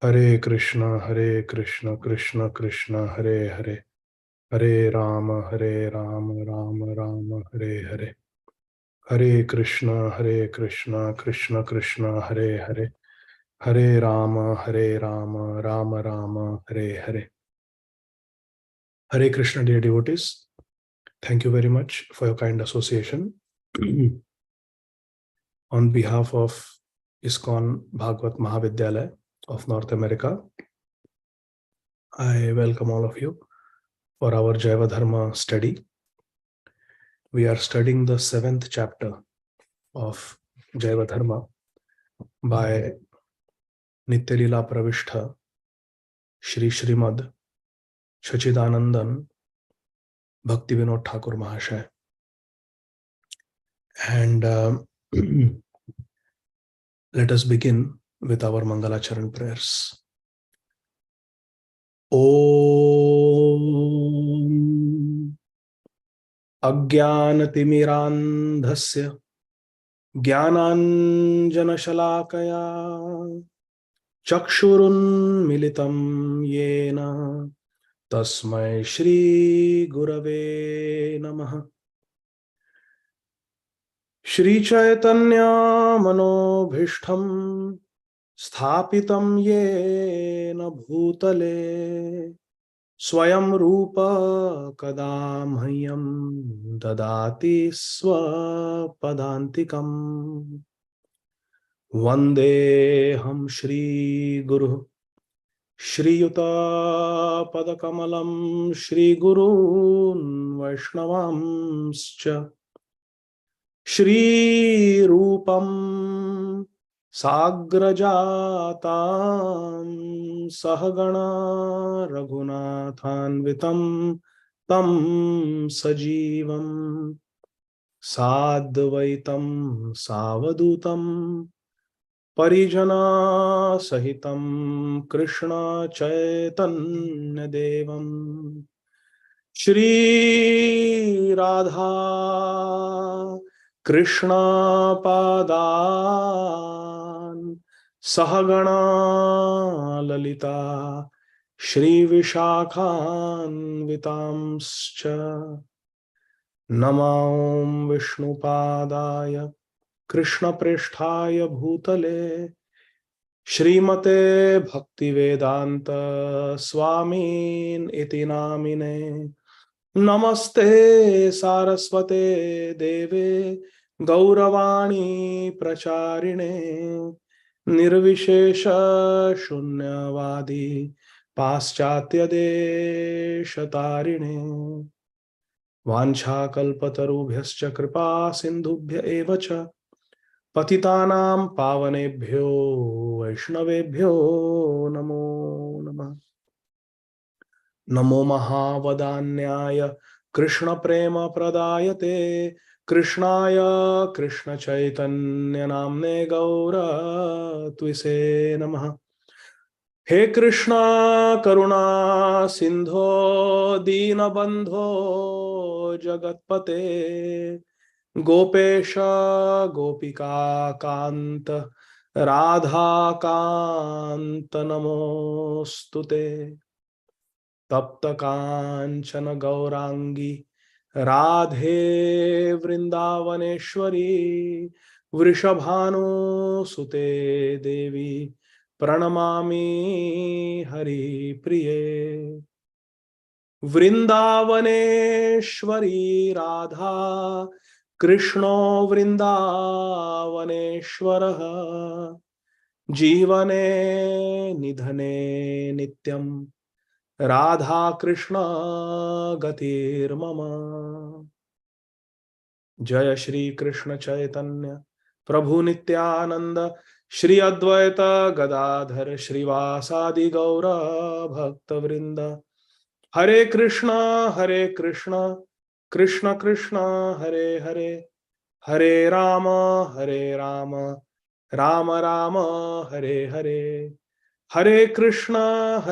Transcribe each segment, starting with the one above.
Hare Krishna Krishna Krishna Hare Hare, Hare Ram Ram Ram Hare Hare, Hare Krishna Krishna Krishna Hare Hare, Hare Ram Ram Ram Hare Hare. Hare Krishna, dear devotees. Thank you very much for your kind association. On behalf of ISKCON Bhagavad Mahavidyalaya of North America, I welcome all of you for our Jaiva Dharma study. We are studying the 7th chapter of Jaiva Dharma by Nityalila Pravishtha Shri Srimad Sachidanandan Bhaktivinoda Thakur Mahasaya. And let us begin with our Mangalacharan prayers. Om Ajnanatimirandhasya Jnananjanashalakaya Chakshurunmilitam Yena Tasmai Shri Gurave Namaha. Shri Chaitanya Manobhishtham Sthapitam Yena Bhutale Swayam Rupa Kadamhyam Dadati Swapadantikam Vandeham Shri Guru Shri Yuta Padakamalam Shri Gurun Vaishnavamscha Shri Rupam Sagrajatam Sahagana Raghunathanvitam Tam Sajivam Sadvaitam Savadutam Parijana Sahitam Krishna Chaitanya Devam Shri Radha Krishna Padan Sahagana Lalita Shri Vishakhan Vitamscha Namam Vishnu Padaya Krishna Prishthaya Bhutale Shrimate Bhaktivedanta Swamin Iti Namine Namaste Saraswate Deve Gauravani Pracharine Nirvishesha Shunyavadi Paschatya Deshatarine Vancha Kalpatarubhyascha Kripa Sindhubhya Evacha Patitanam Pavanebhyo Vaishnavebhyo Namo Namah. Namo Mahavadanyaya Krishna Prema Pradayate Krishnaya Krishna Chaitanya Namne Gaura Twise Namaha. He Krishna Karuna Sindho Deenabandho Jagatpate Gopesha Gopika Kanta Radha Kanta Namostute Tapta Kanchana Gaurangi Radhe Vrindavaneshwari Vrishabhanu Sute Devi Pranamami Hari Priye Vrindavaneshwari Radha Krishna Vrindavaneshwaraha Jivane Nidhane Nityam Radha Krishna Gatir Mama. Jaya Shri Krishna Chaitanya Prabhu Nityananda Shri Advaita Gadādhara Shri Vasadi Gaura Bhakta Vrinda. Hare Krishna Krishna Krishna Hare Hare, Hare Rama Rama Rama Hare Hare, Hare Krishna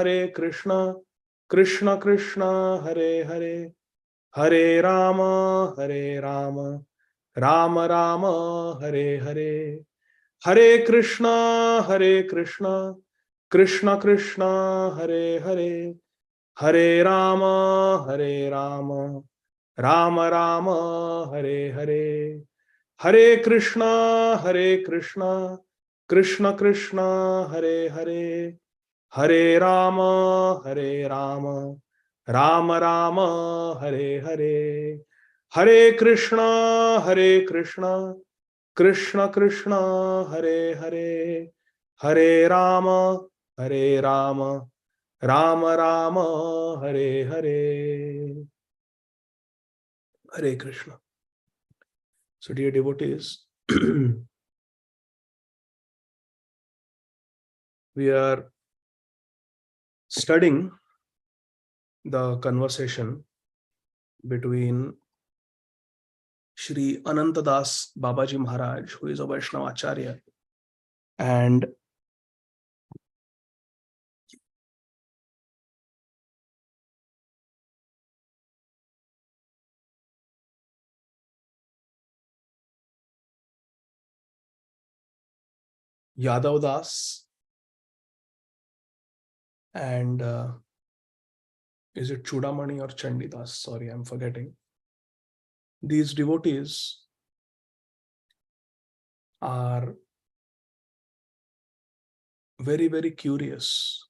Krishna Krishna Hare Hare, Hare Rama Rama Rama Hare Hare, Hare Krishna Krishna Krishna Hare Hare, Hare Rama Hare Rama, Rama Rama Hare Hare, Hare Krishna Krishna Krishna Hare Hare, Hare Rama Rama, Rama Rama Hare Hare, Hare Krishna Krishna Krishna Hare Hare, Hare Rama Rama, Rama Rama Hare Hare. Hare Krishna. So dear devotees, we are studying the conversation between Shri Anantadas Babaji Maharaj, who is a Vaishnava Acharya, and Yadav Das, and is it Chudamani or Chandidas? Sorry, I'm forgetting. These devotees are very, very curious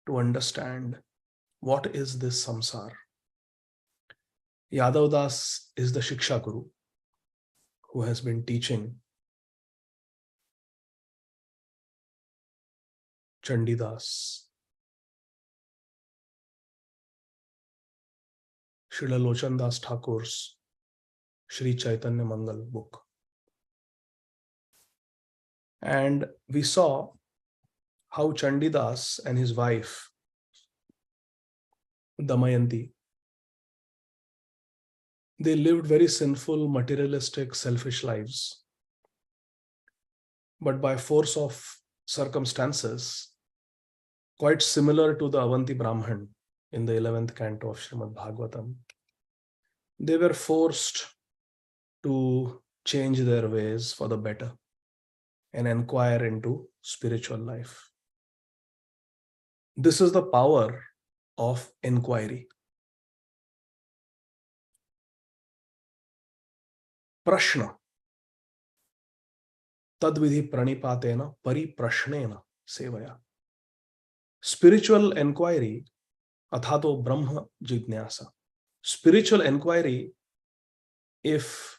to understand what is this samsara. Yadav Das is the Shiksha Guru who has been teaching Chandidas Srila Lochan Das Thakur's Sri Chaitanya Mangal book. And we saw how Chandidas and his wife Damayanti, they lived very sinful, materialistic, selfish lives. But by force of circumstances, quite similar to the Avanti Brahman in the 11th canto of Srimad Bhagavatam, they were forced to change their ways for the better and inquire into spiritual life. This is the power of inquiry. Prashna tadvidhi pranipatena pariprashnena sevaya. Spiritual inquiry athato brahma jidnyasa. Spiritual inquiry, if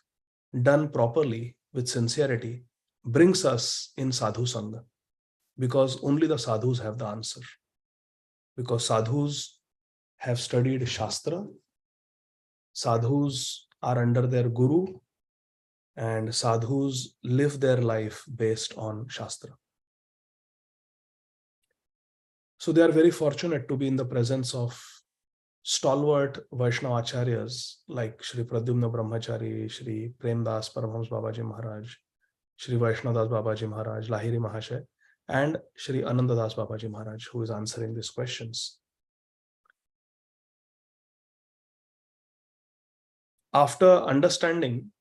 done properly with sincerity, brings us in sadhu sangha, because only the sadhus have the answer. Because sadhus have studied Shastra, sadhus are under their guru, and sadhus live their life based on Shastra. So they are very fortunate to be in the presence of stalwart Vaishnava Acharyas like Shri Pradyumna Brahmachari, Shri Premdas Paramahamsa Babaji Maharaj, Shri Vaishnadas Babaji Maharaj, Lahiri Mahashay, and Shri Anantadas Babaji Maharaj, who is answering these questions. After understanding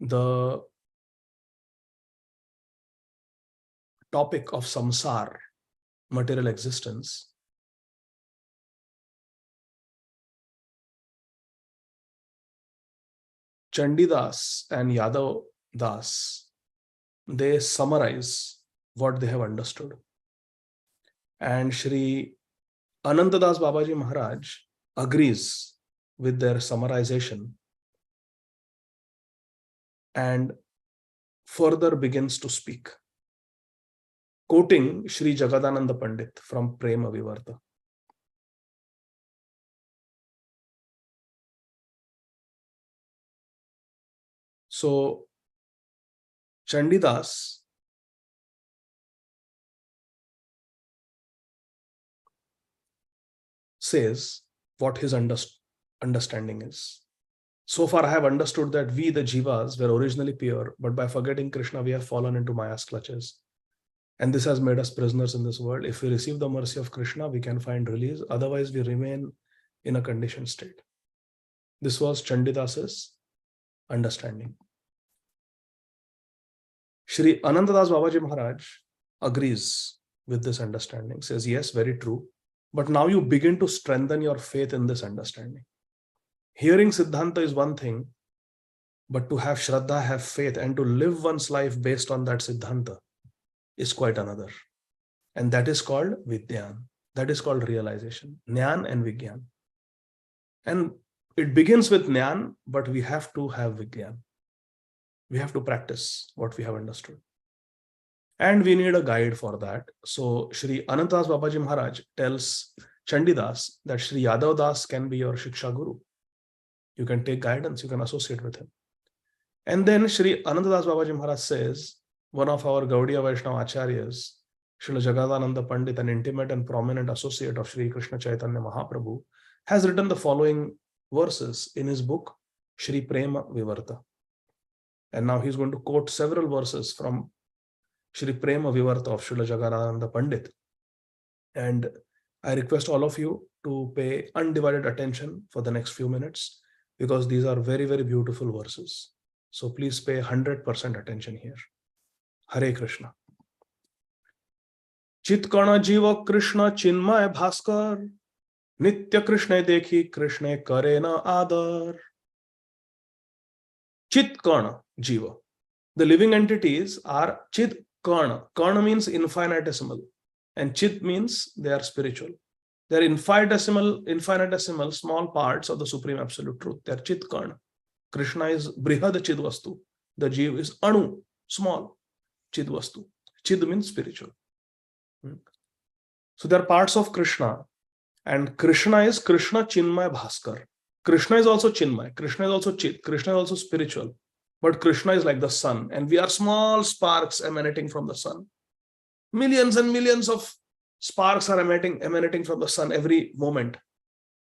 the topic of samsara, material existence, Chandidas and Yadav Das, they summarize what they have understood. And Shri Anantadas Babaji Maharaj agrees with their summarization and further begins to speak, quoting Shri Jagadananda Pandit from Prema Vivarta. So Chandidas says what his understanding is. So far, I have understood that we, the Jivas, were originally pure, but by forgetting Krishna, we have fallen into Maya's clutches. And this has made us prisoners in this world. If we receive the mercy of Krishna, we can find release. Otherwise, we remain in a conditioned state. This was Chandidas's understanding. Shri Anantadas Babaji Maharaj agrees with this understanding. Says, yes, very true. But now you begin to strengthen your faith in this understanding. Hearing Siddhanta is one thing, but to have Shraddha, have faith, and to live one's life based on that Siddhanta is quite another. And that is called Vidyan. That is called realization. Jnana and Vigyan. And it begins with Jnana, but we have to have Vigyan. We have to practice what we have understood. And we need a guide for that. So Shri Anantas Babaji Maharaj tells Chandidas that Shri Yadav Das can be your Shiksha Guru. You can take guidance, you can associate with him. And then Shri Anantadas Babaji Maharaj says, one of our Gaudiya Vaishnava Acharyas, Srila Jagadananda Pandit, an intimate and prominent associate of Shri Krishna Chaitanya Mahaprabhu, has written the following verses in his book, Shri Prema Vivarta. And now he's going to quote several verses from Shri Prema Vivarta of Srila Jagadananda Pandit. And I request all of you to pay undivided attention for the next few minutes, because these are very, very beautiful verses. So please pay 100% attention here. Hare Krishna. Chitkana Jiva Krishna Chinmay Bhaskar Nitya Krishna Dekhi Krishna Karena Adar. Chitkana Jiva. The living entities are Chit Karna. Karna means infinitesimal, and Chit means they are spiritual. They are infinitesimal small parts of the Supreme Absolute Truth. They are Chit Karna. Krishna is Brihad Chidvastu. The Jiva is Anu, small Chidvastu. Chid means spiritual. So they are parts of Krishna, and Krishna is Krishna Chinmay Bhaskar. Krishna is also Chinmay. Krishna is also Chit. Krishna is also spiritual. But Krishna is like the sun, and we are small sparks emanating from the sun. Millions and millions of sparks are emanating from the sun every moment.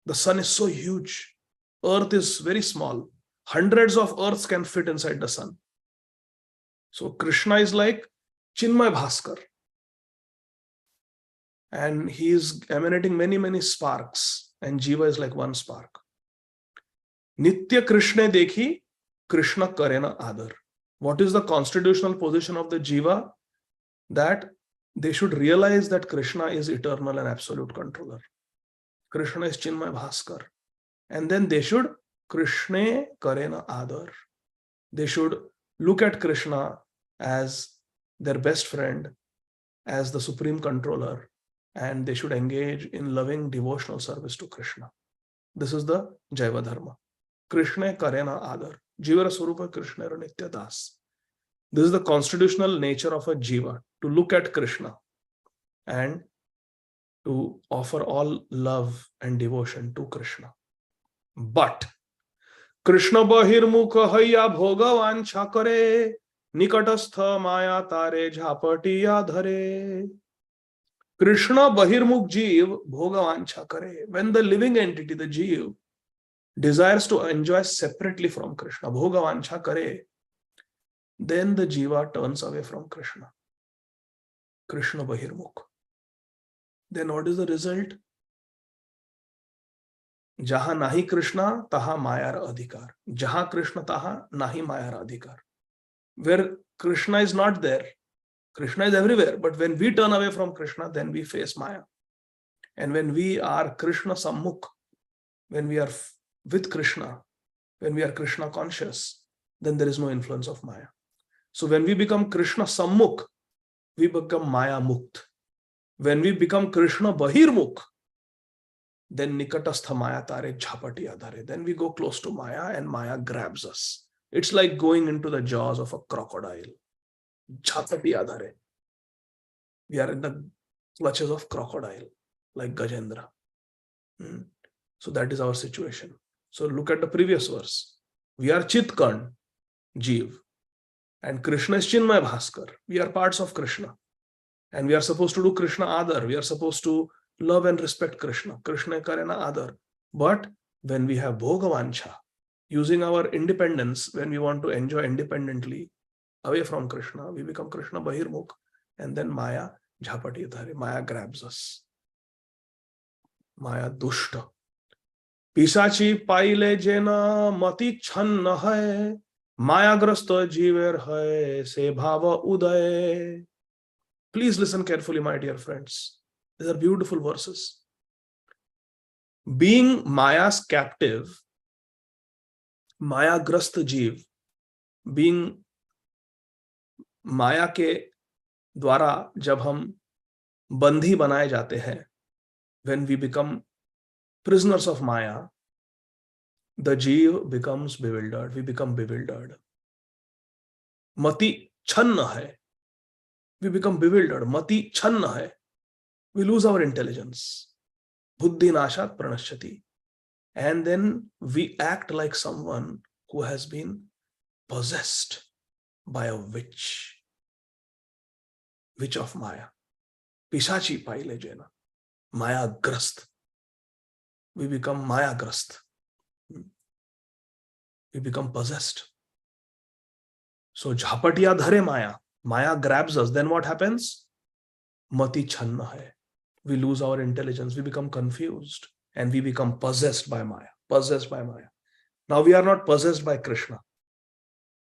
The sun is so huge. Earth is very small. Hundreds of earths can fit inside the sun. So Krishna is like Chinmay Bhaskar. And he is emanating many, many sparks. And Jiva is like one spark. Nitya Krishna Dekhi Krishna Karena Adar. What is the constitutional position of the Jiva? That they should realize that Krishna is eternal and absolute controller. Krishna is Chinmay Bhaskar. And then they should Krishna Karena Adar. They should look at Krishna as their best friend, as the supreme controller, and they should engage in loving devotional service to Krishna. This is the Jaiva Dharma. Krishna Karena Adar. Jivara Swarupa Krishna Nitya Das. This is the constitutional nature of a Jiva, to look at Krishna and to offer all love and devotion to Krishna. But Krishna Bahirmukha Haya Bhogavancha Kare Nikatastha Maya Tare Jhapatiya Dhare. Krishna Bahirmukh Jeev Bhogavancha Kare. When the living entity, the Jeev, desires to enjoy separately from Krishna, Bhogavancha Kare, then the Jiva turns away from Krishna. Krishna Bahirmukh. Then what is the result? Jaha nahi Krishna, taha mayar adhikar. Jaha Krishna, taha nahi mayar adhikar. Where Krishna is not there, Krishna is everywhere. But when we turn away from Krishna, then we face Maya. And when we are Krishna Sammukh, when we are with Krishna, when we are Krishna conscious, then there is no influence of Maya. So when we become Krishna Sammukh, we become Maya Mukt. When we become Krishna Bahirmukh, then Nikatastha Maya Tare Jhapatiya Dhare. Then we go close to Maya and Maya grabs us. It's like going into the jaws of a crocodile. Jhapatiya Dhare. We are in the clutches of crocodile, like Gajendra. So that is our situation. So look at the previous verse. We are Chitkan, Jeev. And Krishna is Chinmay Bhaskar. We are parts of Krishna. And we are supposed to do Krishna Adar. We are supposed to love and respect Krishna. Krishna Karena Adar. But when we have Bhogavancha, using our independence, when we want to enjoy independently away from Krishna, we become Krishna Bahirmukh. And then Maya Jhapati Dhare. Maya grabs us. Maya Dushta. Pisachi paile jena mati channa hai. Mayagrasta jiver hai se bhava uday. Please listen carefully, my dear friends. These are beautiful verses. Being Maya's captive, Maya-grast जीव, being माया के द्वारा जब हम बंधी बनाए जाते हैं, when we become prisoners of Maya, the जीव becomes bewildered. We become bewildered. मति छन्न है. We become bewildered. मति छन्न है. We lose our intelligence. बुद्धि नाशात् प्रणश्यति. And then we act like someone who has been possessed by a witch. Witch of Maya. Pishachi paile jena. Maya-grast. We become Maya-grast. We become possessed. So jhapatiya dhare Maya. Maya grabs us. Then what happens? Mati channa hai. We lose our intelligence. We become confused. And we become possessed by Maya. Possessed by Maya. Now we are not possessed by Krishna.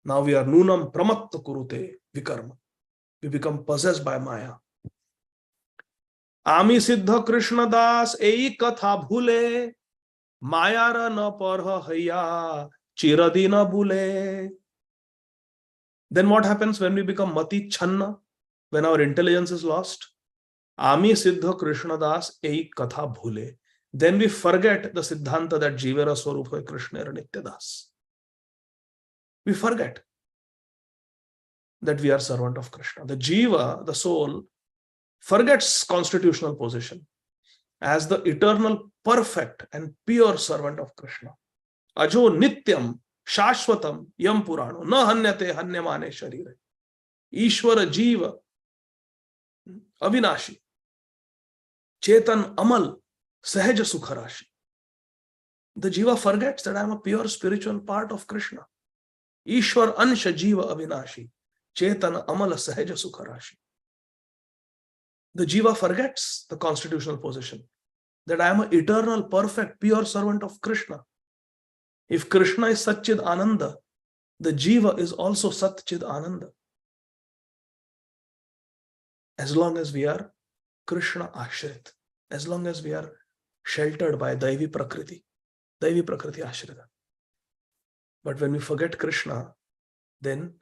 Now we are nunam pramatta kurute vikarma. We become possessed by Maya. Ami siddha Krishna das ei katha bhule. Mayara na parha haya chiradi na bhule. Then what happens when we become mati channa? When our intelligence is lost? Ami siddha Krishna das ei katha bhule. Then we forget the siddhanta that Jivera Swarupa Krishna Nitya Das. We forget that we are servant of Krishna. The Jiva, the soul, forgets constitutional position as the eternal, perfect and pure servant of Krishna. Ajo nityam shashwatam yam purano na hanyate hanyamane sharire. Ishwara Jiva avinashi chetan amal Sahaja Sukharashi. The Jiva forgets that I am a pure spiritual part of Krishna. Ishwar Ansha Jiva Avinashi. Chetan Amala Sahaja Sukharashi. The Jiva forgets the constitutional position that I am an eternal, perfect, pure servant of Krishna. If Krishna is Satchid Ananda, the Jiva is also Satchid Ananda. As long as we are Krishna Ashrit, as long as we are sheltered by Daivi Prakriti Ashrita. But when we forget Krishna, then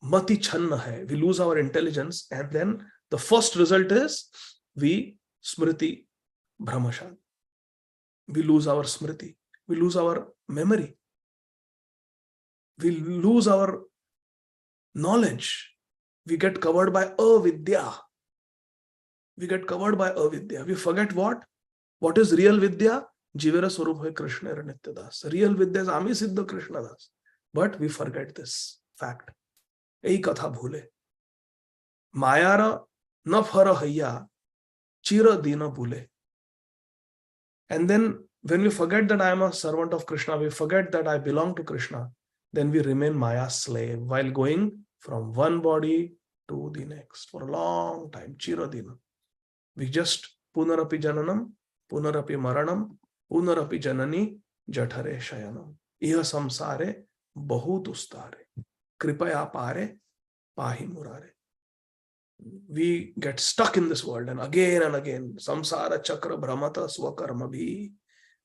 Mati Channa hai. We lose our intelligence, and then the first result is we Smriti Brahmashan. We lose our Smriti. We lose our memory. We lose our knowledge. We get covered by avidya. We get covered by avidya. We forget what? What is real vidya? Jivera Swarupa Krishna Nitya Das. Real vidya is Ami Siddha Krishna Das. But we forget this fact. Ei katha bhule. Mayara na phara haya chira dina bhule. And then when we forget that I am a servant of Krishna, we forget that I belong to Krishna, then we remain Maya's slave while going from one body to the next for a long time. Chira dina. We just punarapi jananam, punarapi maranam, punarapi janani jathare shayanam. Iha samsare bahut ustare. Kripaya pare pahi murare. We get stuck in this world and again, samsara chakra brahmata swakarma bhi.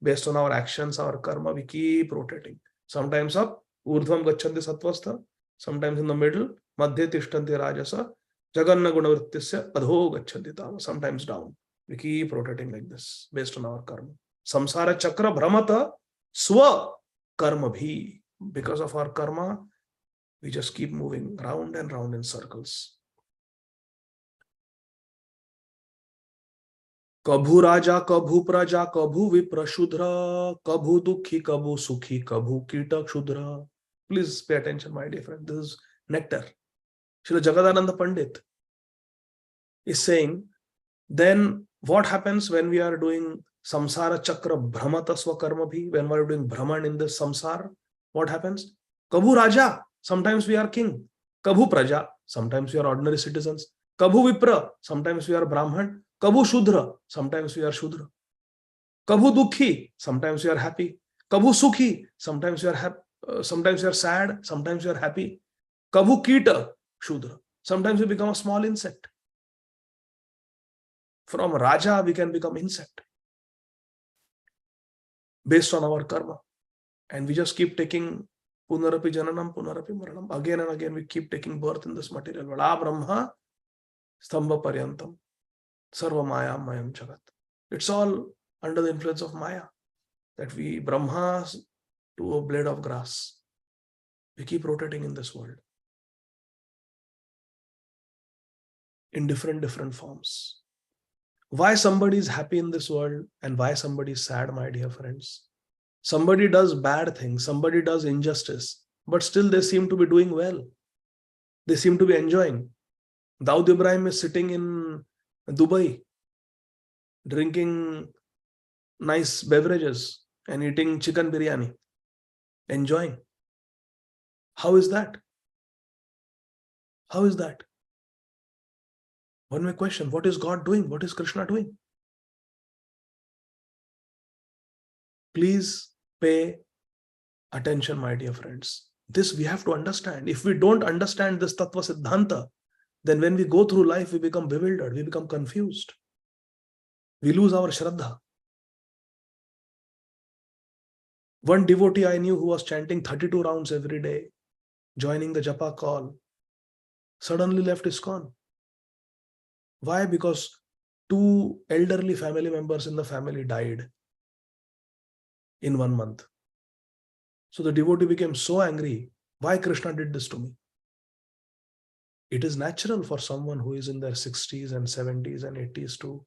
Based on our actions, our karma, we keep rotating. Sometimes up, urdhvam gachanti sattvastha, sometimes in the middle, madhya tishtanti rajasa, jaganna gunavrittisya adho gachanti tama, sometimes down. We keep rotating like this based on our karma. Samsara chakra brahmata swa karma bhi. Because of our karma, we just keep moving round and round in circles. Kabhu raja, kabhu praja, kabhu vipra shudra, kabhu dukhi, kabhu sukhi, kabhu kita shudra. Please pay attention, my dear friend. This is nectar. Srila Jagadananda Pandit is saying, then what happens when we are doing samsara chakra brahmata swakarma bhi, when we are doing brahman in this samsara, what happens? Kabhu raja, sometimes we are king. Kabhu praja, sometimes we are ordinary citizens. Kabhu vipra, sometimes we are brahman. Kabhu shudra, sometimes we are shudra. Kabhu dukhi, sometimes we are happy. Kabhu sukhi, sometimes we are sad, sometimes we are happy. Kabhu kita, shudra, sometimes we become a small insect. From Raja, we can become insect based on our karma. And we just keep taking punarapi jananam, punarapi maranam. Again and again, we keep taking birth in this material world. A Brahma, stambha paryantam, sarva maya mayam jagat. It's all under the influence of Maya. That we, Brahma to a blade of grass. We keep rotating in this world. In different forms. Why somebody is happy in this world and why somebody is sad, my dear friends? Somebody does bad things, somebody does injustice, but still they seem to be doing well. They seem to be enjoying. Daud Ibrahim is sitting in Dubai, drinking nice beverages and eating chicken biryani, enjoying. How is that? How is that? One may question, what is God doing? What is Krishna doing? Please pay attention, my dear friends. This we have to understand. If we don't understand this Tattva Siddhanta, then when we go through life, we become bewildered, we become confused. We lose our Shraddha. One devotee I knew who was chanting 32 rounds every day, joining the japa call, suddenly left ISKCON. Why? Because 2 elderly family members in the family died in 1 month. So the devotee became so angry. Why Krishna did this to me? It is natural for someone who is in their 60s and 70s and 80s to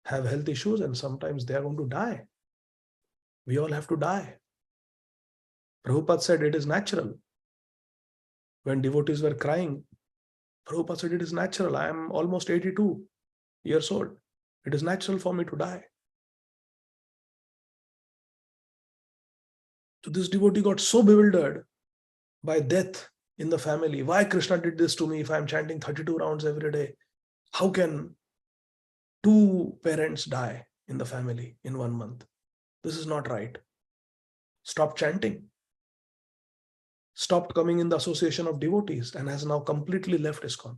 have health issues, and sometimes they are going to die. We all have to die. Prabhupada said it is natural. When devotees were crying, Prabhupada said it is natural. I am almost 82 years old. It is natural for me to die. So this devotee got so bewildered by death in the family. Why Krishna did this to me if I am chanting 32 rounds every day? How can 2 parents die in the family in 1 month? This is not right. Stop chanting. Stopped coming in the association of devotees and has now completely left ISKCON.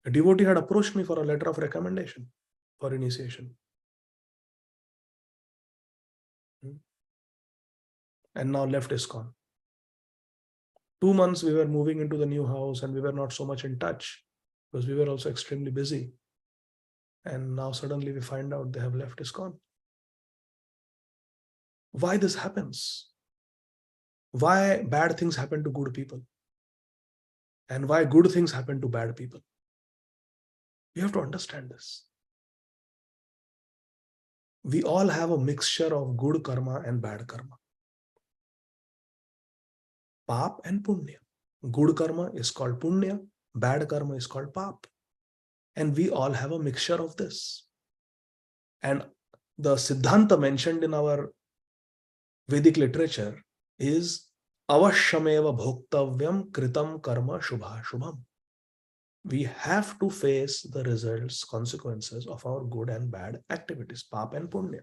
A devotee had approached me for a letter of recommendation for initiation. And now left ISKCON. 2 months we were moving into the new house and we were not so much in touch because we were also extremely busy. And now suddenly we find out they have left ISKCON. Why this happens? Why bad things happen to good people? And why good things happen to bad people? We have to understand this. We all have a mixture of good karma and bad karma. Pap and punya. Good karma is called punya, bad karma is called pap. And we all have a mixture of this. And the Siddhanta mentioned in our Vedic literature is avashyameva bhoktavyam kritam karma shubha shubham. We have to face the results, consequences of our good and bad activities, pap and punya.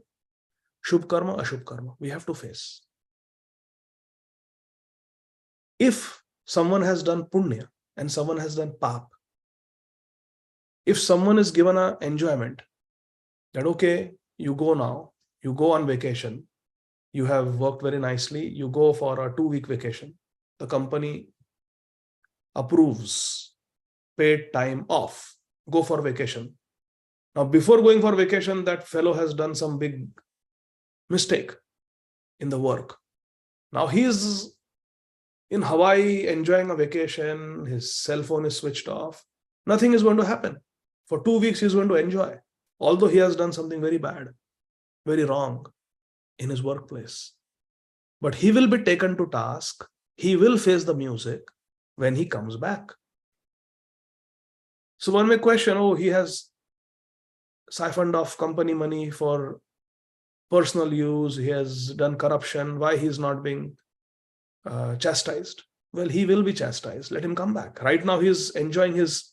Shubh karma, ashubh karma. We have to face. If someone has done punya and someone has done pap, if someone is given an enjoyment that, okay, you go now, you go on vacation, you have worked very nicely, you go for a 2-week vacation, the company approves paid time off, go for vacation. Now, before going for vacation, that fellow has done some big mistake in the work. Now he is in Hawaii enjoying a vacation, his cell phone is switched off. Nothing is going to happen. For 2 weeks, he's going to enjoy, although he has done something very bad, very wrong in his workplace. But he will be taken to task. He will face the music when he comes back. So one may question, oh, he has siphoned off company money for personal use. He has done corruption. Why he's not being chastised? Well, he will be chastised. Let him come back. Right now, he is enjoying his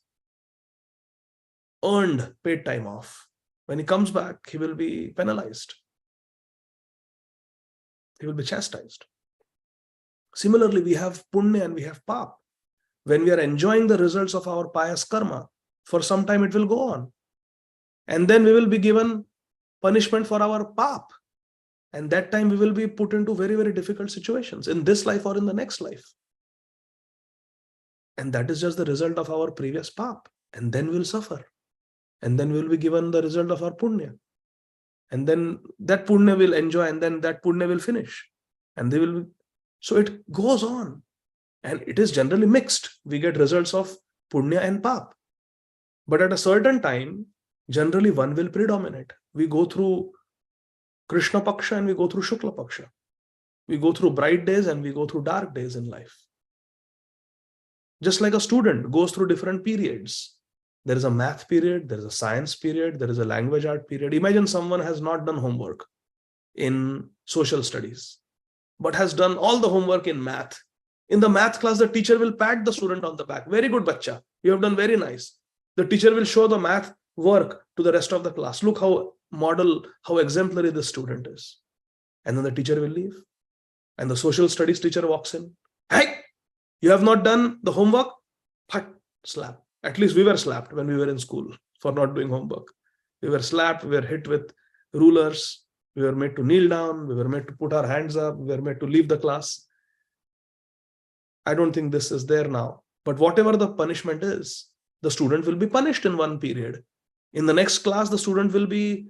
earned paid time off. When he comes back, he will be penalized. He will be chastised. Similarly, we have punya and we have pap. When we are enjoying the results of our pious karma, For some time it will go on. And then we will be given punishment for our pap. And that time we will be put into very, very difficult situations in this life or in the next life. And that is just the result of our previous pap. And then we'll suffer. And then we'll be given the result of our punya. And then that punya will enjoy, and then that punya will finish. And they will. So it goes on. And it is generally mixed. We get results of punya and pap. But at a certain time, generally one will predominate. We go through Krishna Paksha and we go through Shukla Paksha. We go through bright days and we go through dark days in life. Just like a student goes through different periods. There is a math period, there is a science period, there is a language art period. Imagine someone has not done homework in social studies, but has done all the homework in math. In the math class, the teacher will pat the student on the back. Very good, bacha. You have done very nice. The teacher will show the math work to the rest of the class. Look how model, how exemplary the student is. And then the teacher will leave. And the social studies teacher walks in. Hey, you have not done the homework? Phat, slap. At least we were slapped when we were in school for not doing homework. We were slapped, we were hit with rulers, we were made to kneel down, we were made to put our hands up, we were made to leave the class. I don't think this is there now. But whatever the punishment is, the student will be punished in one period. In the next class, the student will be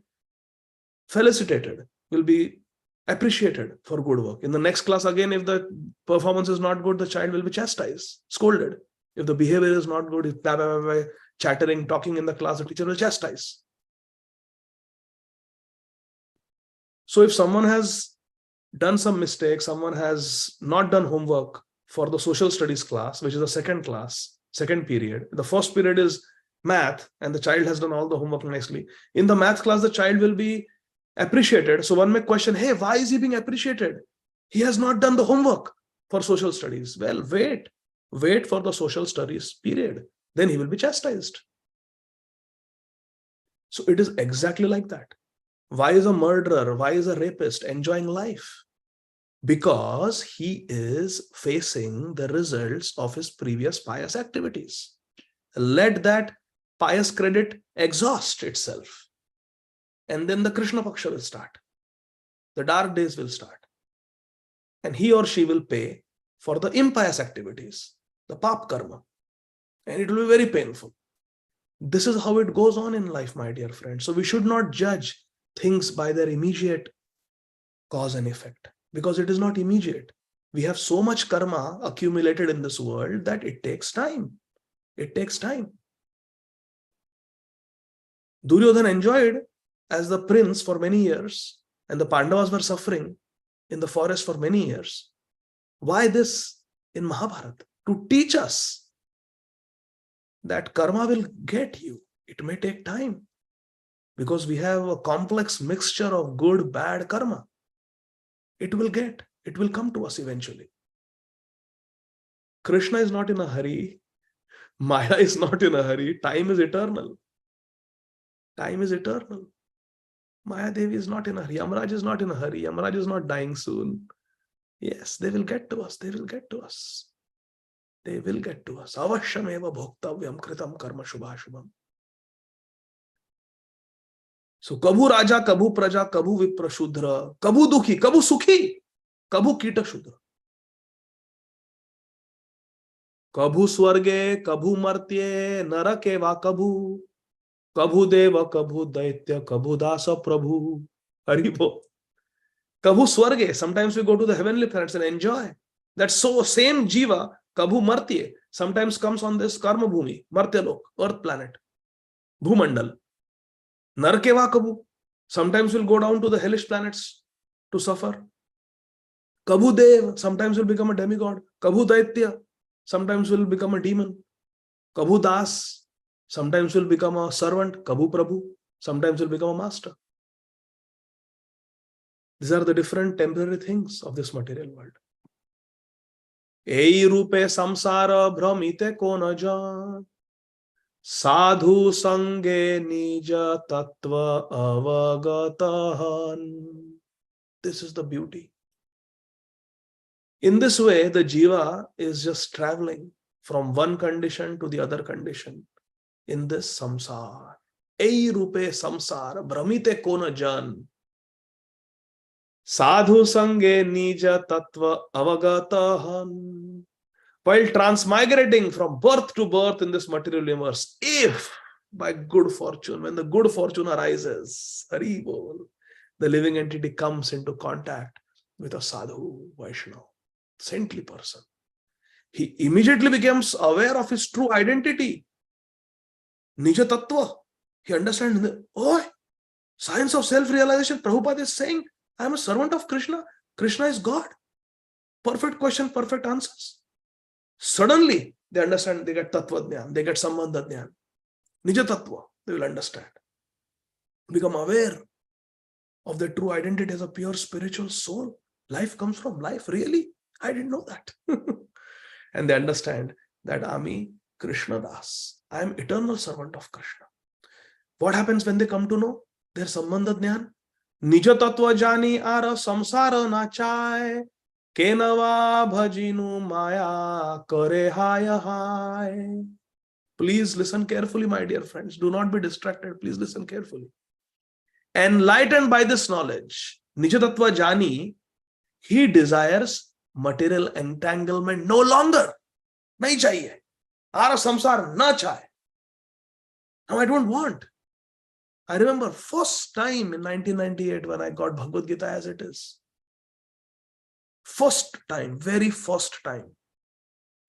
felicitated, will be appreciated for good work. In the next class, again, if the performance is not good, the child will be chastised, scolded. If the behavior is not good, if chattering, talking in the class, the teacher will chastise. So if someone has done some mistake, someone has not done homework for the social studies class, which is the second class, second period. The first period is math, and the child has done all the homework nicely. In the math class, the child will be appreciated. So one may question, hey, why is he being appreciated? He has not done the homework for social studies. Well, wait for the social studies period. Then he will be chastised. So it is exactly like that. Why is a murderer, why is a rapist enjoying life? Because he is facing the results of his previous pious activities. Let that pious credit exhaust itself. And then the Krishna Paksha will start. The dark days will start. And he or she will pay for the impious activities, the pap karma. And it will be very painful. This is how it goes on in life, my dear friends. So we should not judge things by their immediate cause and effect, because it is not immediate. We have so much karma accumulated in this world that it takes time. It takes time. Duryodhana enjoyed as the prince for many years, and the Pandavas were suffering in the forest for many years. Why this in Mahabharata? To teach us that karma will get you. It may take time, because we have a complex mixture of good, bad karma. It will come to us eventually. Krishna is not in a hurry. Maya is not in a hurry. Time is eternal. Time is eternal. Maya Devi is not in a hurry. Yamaraj is not in a hurry. Yamaraj is not dying soon. Yes, they will get to us. They will get to us. They will get to us. Avashyameva bhoktavyam kritam karma shubhashubham. So, kabhu raja, kabhu praja, kabhu vipra shudra, kabhu dukhi, kabhu sukhi, kabhu kita shudra. Kabhu swarge, kabhu martye, narake va kabhu, kabhu deva, kabhu daitya, kabhu dasa prabhu. Haribo. Kabhu swarge, sometimes we go to the heavenly planets and enjoy. That so same jiva, kabhu martye, sometimes comes on this karma bhumi, martyalok, earth planet, bhumandal. Narkeva kabhu, sometimes will go down to the hellish planets to suffer. Kabhu dev, sometimes will become a demigod. Kabhu daitya, sometimes will become a demon. Kabhu das, sometimes will become a servant. Kabhu prabhu, sometimes will become a master. These are the different temporary things of this material world. Ei rupe samsara bhramite ko na jaan. Sadhu sange nija tattva avagatahan. This is the beauty. In this way, the jiva is just traveling from one condition to the other condition, in this samsar. Ei rupe samsar, bhramite kona jan. Sadhu sange nija tattva avagatahan. While transmigrating from birth to birth in this material universe, if by good fortune, when the good fortune arises, Hari Bol, the living entity comes into contact with a sadhu, Vaishnava, saintly person, he immediately becomes aware of his true identity. Nija Tattva. He understands, oh, science of self-realization. Prabhupada is saying, I am a servant of Krishna. Krishna is God. Perfect question, perfect answers. Suddenly, they understand, they get Tattva Dhyan, they get Sambandha Dhyan. Nija Tattva, they will understand. Become aware of their true identity as a pure spiritual soul. Life comes from life. Really? I didn't know that. And they understand that Ami Krishna Das. I am eternal servant of Krishna. What happens when they come to know their Sambandha Dhyan? Nija Tattva Jani Ara Samsara Nachai Kenava Bhajinu Maya Kare Haya Hai. Please listen carefully, my dear friends. Do not be distracted. Please listen carefully. Enlightened by this knowledge, Nija Tattva Jani, he desires material entanglement no longer. Nahi chahiye. Ara samsar na chahe. Now I don't want. I remember first time in 1998 when I got Bhagavad Gita as it is. First time, very first time,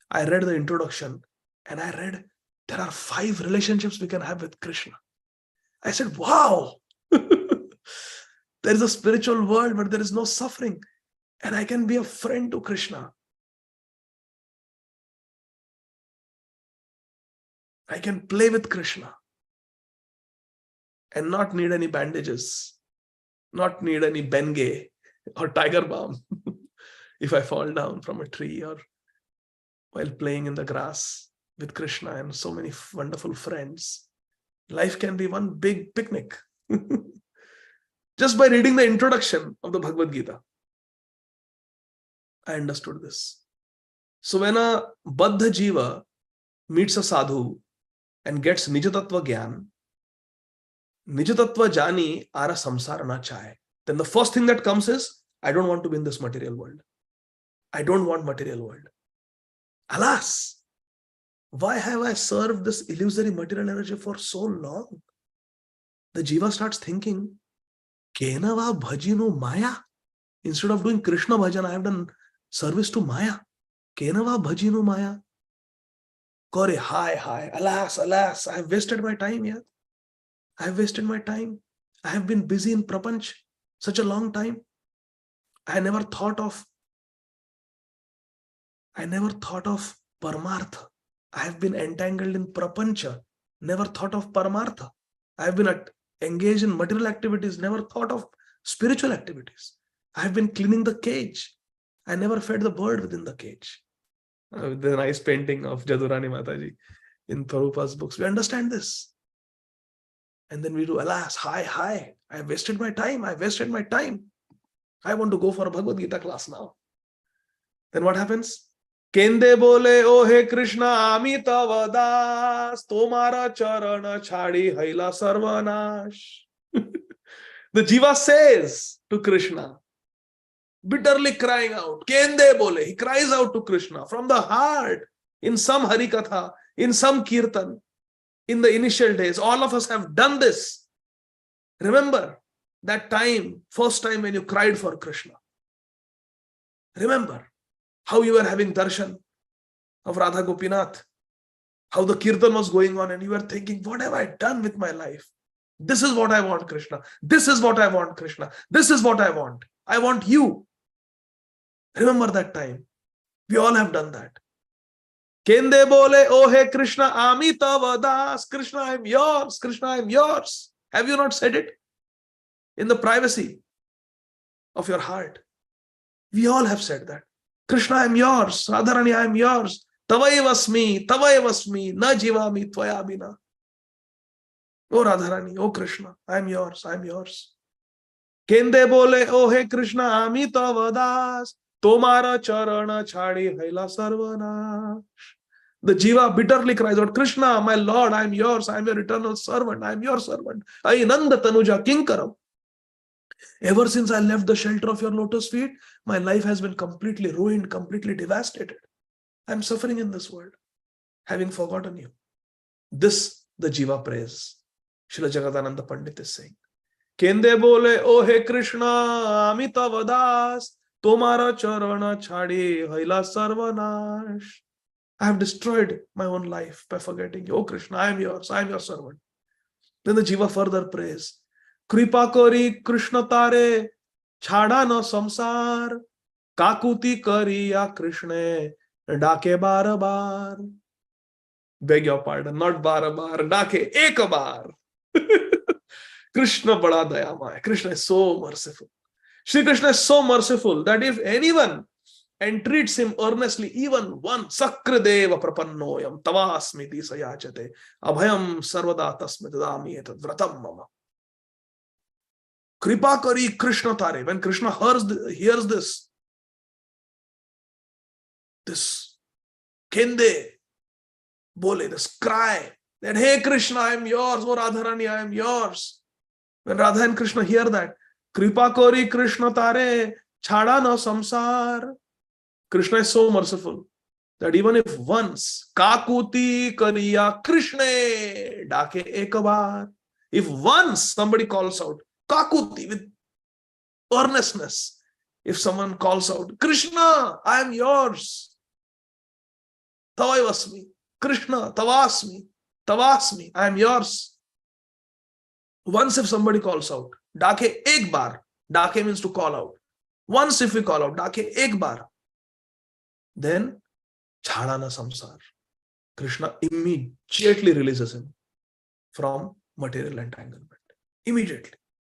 I read the introduction and I read there are 5 relationships we can have with Krishna. I said, wow, there is a spiritual world, but there is no suffering. And I can be a friend to Krishna. I can play with Krishna and not need any bandages, not need any Bengay or tiger balm if I fall down from a tree or while playing in the grass with Krishna and so many wonderful friends. Life can be one big picnic. Just by reading the introduction of the Bhagavad Gita, I understood this. So when a Baddha Jiva meets a sadhu and gets Nija Tattva Gyan, Nija Tattva Jani Ara Samsara Na Chahe, then the first thing that comes is, I don't want to be in this material world. I don't want material world. Alas, why have I served this illusory material energy for so long? The Jiva starts thinking, Kenava Bhajinu Maya. Instead of doing Krishna Bhajan, I have done service to Maya. Kenava Bhajinu Maya. Kore, hi. Alas, I have wasted my time here. I have wasted my time. I have been busy in Prapanch such a long time. I never thought of Paramartha. I have been entangled in Prapancha, never thought of Paramartha. I have been engaged in material activities, never thought of spiritual activities. I have been cleaning the cage. I never fed the bird within the cage. The nice painting of Jadurani Mataji in Prabhupada's books. We understand this. And then we do, alas, hi. I have wasted my time. I want to go for a Bhagavad Gita class now. Then what happens? Kende bole, oh hey Krishna, ami tava das, tomara charana chadi haila sarvanash. The Jiva says to Krishna, bitterly crying out, Kende bole, he cries out to Krishna from the heart, in some Harikatha, in some Kirtan, in the initial days. All of us have done this. Remember that time, first time when you cried for Krishna. Remember how you were having darshan of Radha Gopinath, how the kirtan was going on and you were thinking, what have I done with my life? This is what I want, Krishna. This is what I want, Krishna. This is what I want. I want you. Remember that time. We all have done that. Kende bole, oh hey Krishna, ami tava das. Krishna, I am yours. Krishna, I am yours. Have you not said it? In the privacy of your heart. We all have said that. Krishna, I am yours. Radharani, I am yours. Tavayavasmi, na jivami tvaya bina. Oh Radharani, oh Krishna, I am yours. Kende bole, oh hey Krishna, ami tava das. Tomara charana chadi haila sarvanash. The Jiva bitterly cries out, Krishna, my Lord, I am yours, I am your eternal servant, I am your servant. Ai Nanda Tanuja Kinkaram. Ever since I left the shelter of your lotus feet, my life has been completely ruined, completely devastated. I am suffering in this world, having forgotten you. This the Jiva prays. Srila Jagadananda Pandit is saying. Kende bole, oh hey Krishna, Amita Das, Tomara Charana Chadi, Haila Sarvanash. I have destroyed my own life by forgetting you. Oh Krishna, I am yours, I am your servant. Then the Jiva further prays. Kripa kori Krishna tare, chhada na samsar, kakuti kari ya Krishna, dake bar bar. Beg your pardon, not bar bar, dake ek bar. Krishna bada dayamay. Krishna is so merciful. Shri Krishna is so merciful that if anyone entreats him earnestly, even one, Sakradeva prapannoyam tavasmiti sayachate abhayam sarvada tasme dadami etad vratam mama. Kripa kari Krishna tare. When Krishna hears this kende bole, this cry that, hey Krishna, I am yours, oh Radharani, I am yours. When Radha and Krishna hear that, Kripa kori Krishna tare, chhada na samsar. Krishna is so merciful that even if once, kakuti kariya Krishna, dake ekabar. If once somebody calls out, kakuti, with earnestness, if someone calls out, Krishna, I am yours. Tavaivasmi. Krishna, tavasmi, I am yours. Once if somebody calls out, dake ek bar, dake means to call out. Once if we call out, dake ek bar, then chhadana samsar. Krishna immediately releases him from material entanglement. Immediately.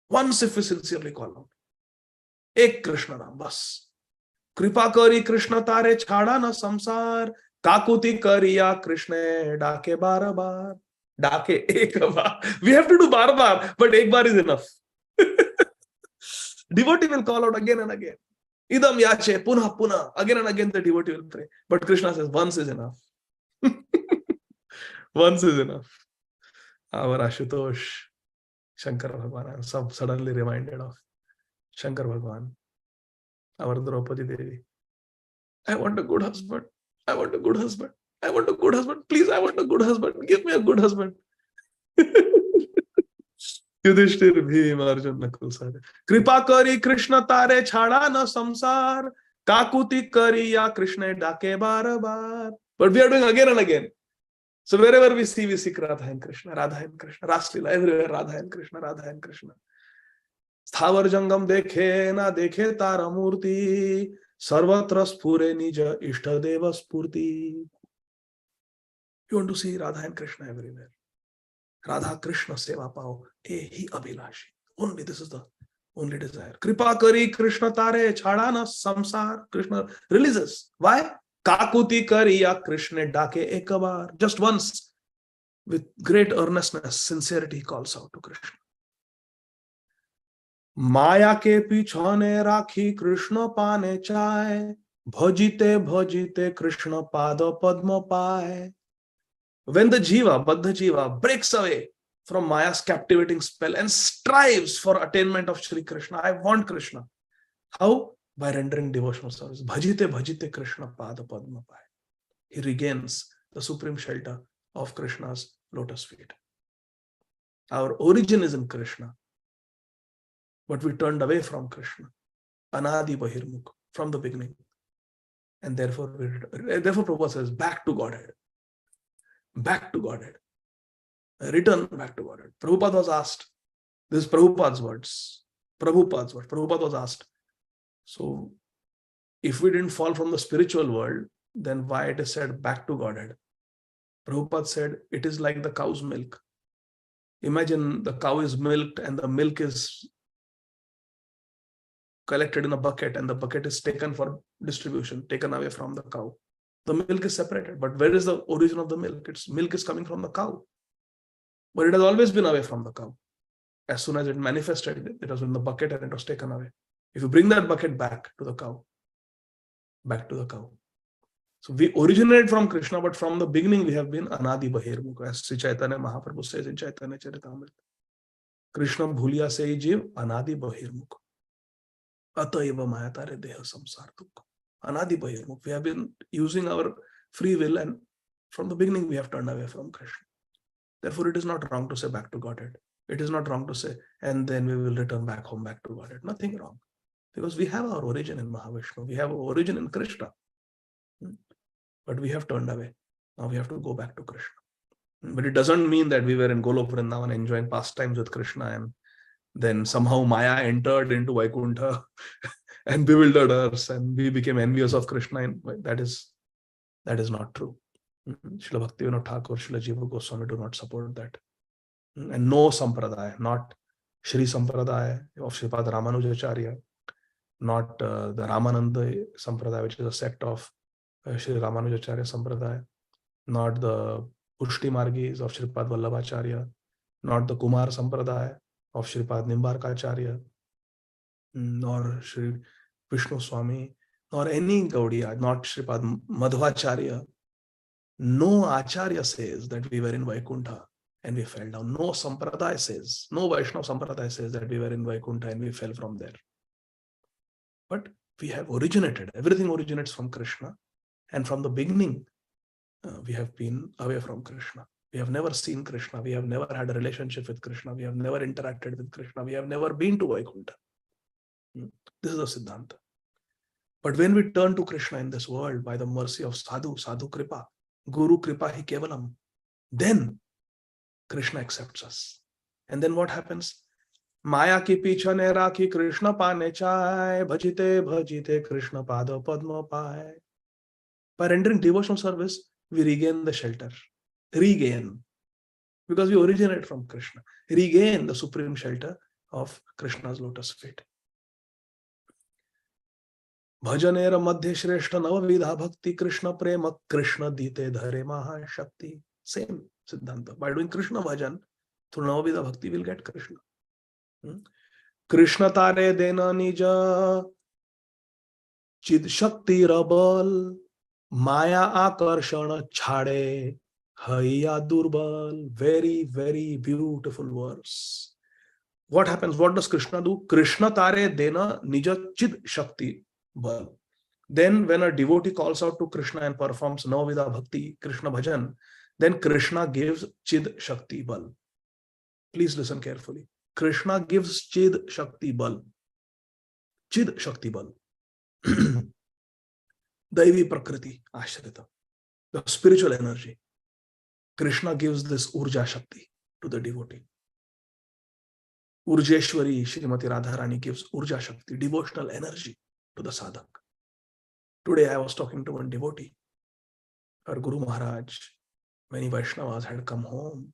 Once if we sincerely call out. Ek Krishna naam, bas. Kripa kari Krishna tare chhadana samsar, kakuti kariya Krishna, dake bar bar. Dake ek bar. We have to do bar bar, but ek bar is enough. Devotee will call out again and again. Idam yache, punha punha. Again and again the devotee will pray. But Krishna says, once is enough. Once is enough. Our Ashutosh, Shankar Bhagwan, I'm suddenly reminded of Shankar Bhagwan, our Draupadi Devi. I want a good husband. I want a good husband. I want a good husband. Please, I want a good husband. Give me a good husband. Yudhishthir, Bhima, Arjun, Nakul, Sahdev. Kripa kari Krishna tare chhada na samsar, kakuti kari ya Krishna dake bar bar. But we are doing again and again. So wherever we see Radha and Krishna, Raslila, everywhere Radha and Krishna, Radha and Krishna. Sthavar jangam dekhe na dekhe tara murti, sarvatra spure nija ishtadeva spurti. You want to see Radha and Krishna everywhere. Radha Krishna seva pao, hi abhilashi. Only this is the only desire. Kripa kari Krishna tare chhadana samsar. Krishna releases. Why? Kakuti kariya Krishna dake ekabar. Just once, with great earnestness, sincerity, he calls out to Krishna. Maya ke pichhane rakhi Krishna pane chaye, bhajite bhajite Krishna pada padma paye. When the Jiva, Baddha Jiva, breaks away from Maya's captivating spell and strives for attainment of Shri Krishna, I want Krishna. How? By rendering devotional service. Bhajite bhajite Krishna pada padma paye. He regains the supreme shelter of Krishna's lotus feet. Our origin is in Krishna, but we turned away from Krishna. Anadi Bahirmukh, from the beginning. And therefore Prabhupada says, back to Godhead. Back to Godhead. Return back to Godhead. Prabhupada was asked, this is Prabhupada's words. Prabhupada was asked, so if we didn't fall from the spiritual world, then why it is said back to Godhead? Prabhupada said, it is like the cow's milk. Imagine the cow is milked and the milk is collected in a bucket and the bucket is taken for distribution, taken away from the cow. The milk is separated, but where is the origin of the milk? Milk is coming from the cow. But it has always been away from the cow. As soon as it manifested, it was in the bucket and it was taken away. If you bring that bucket back to the cow, So we originate from Krishna, but from the beginning we have been Anadi Bahirmukha. As Sri Chaitanya Mahaprabhu says in Chaitanya Charitamrita, Krishna bhuliya se jiv Anadi Bahirmukha. Ataiva mayatare deha samsar dukha. Anadi Bahirmukha. We have been using our free will, and from the beginning we have turned away from Krishna. Therefore, it is not wrong to say back to Godhead. It is not wrong to say, and then we will return back home, back to Godhead. Nothing wrong. Because we have our origin in Mahavishnu. We have our origin in Krishna. But we have turned away. Now we have to go back to Krishna. But it doesn't mean that we were in Golok Vrindavan enjoying pastimes with Krishna, and then somehow Maya entered into Vaikuntha and bewildered us, and we became envious of Krishna. And that is not true. Srila Bhaktivinoda Thakur, Srila Jiva Goswami do not support that. And no Sampradaya, not Shri Sampradaya of Sripad Ramanujacharya, not the Ramananda Sampradaya, which is a sect of Shri Ramanujacharya Sampradaya, not the Pushti Margis of Sripad Vallabhacharya, not the Kumar Sampradaya of Sripad Nimbarkacharya, nor Shri Vishnu Swami, nor any Gaudiya, not Sripad Madhvacharya. No Acharya says that we were in Vaikuntha and we fell down. No Sampradaya says, no Vaishnava Sampradaya says that we were in Vaikuntha and we fell from there. But we have originated. Everything originates from Krishna. And from the beginning, we have been away from Krishna. We have never seen Krishna. We have never had a relationship with Krishna. We have never interacted with Krishna. We have never been to Vaikuntha. This is the Siddhanta. But when we turn to Krishna in this world by the mercy of Sadhu, Sadhu Kripa, Guru Kripa Hi Kevalam, then Krishna accepts us. And then what happens? Maya ki pichane rakhi Krishna pane chai, bhajite bhajite Krishna pada padma pai. By rendering devotional service, we regain the shelter. Regain. Because we originate from Krishna. Regain the supreme shelter of Krishna's lotus feet. Bhajanera madhya shreshta navavidha bhakti Krishna prema Krishna dite dhare maha shakti. Same Siddhanta. By doing Krishna bhajan, through navavidha bhakti, we'll get Krishna. Krishna tare dena nija chid shakti rabal Maya akarshana chhade haiya durbal. Very, very beautiful verse. What happens? What does Krishna do? Krishna tare dena nija chid shakti bal. Then when a devotee calls out to Krishna and performs navavidha bhakti, Krishna bhajan, then Krishna gives chid shakti bal. Please listen carefully. Krishna gives chid shakti bal. Chid shakti bal. Daivi prakriti ashrita. The spiritual energy. Krishna gives this urja shakti to the devotee. Urjeshwari Srimati Radharani gives urja shakti, devotional energy to the sadhak. Today I was talking to one devotee. Her Guru Maharaj, many Vaishnavas had come home,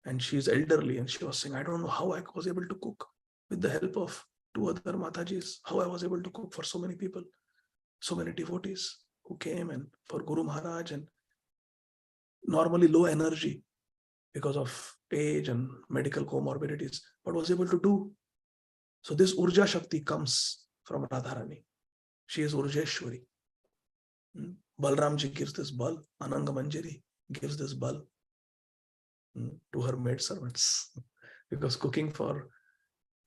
and she is elderly, and she was saying, I don't know how I was able to cook with the help of two other Matajis, how I was able to cook for so many people, so many devotees who came, and for Guru Maharaj, and normally low energy because of age and medical comorbidities, but was able to do. So this Urja Shakti comes from Radharani. She is Urjeshwari. Balramji gives this bal. Ananga Manjari gives this bal to her maidservants. Because cooking for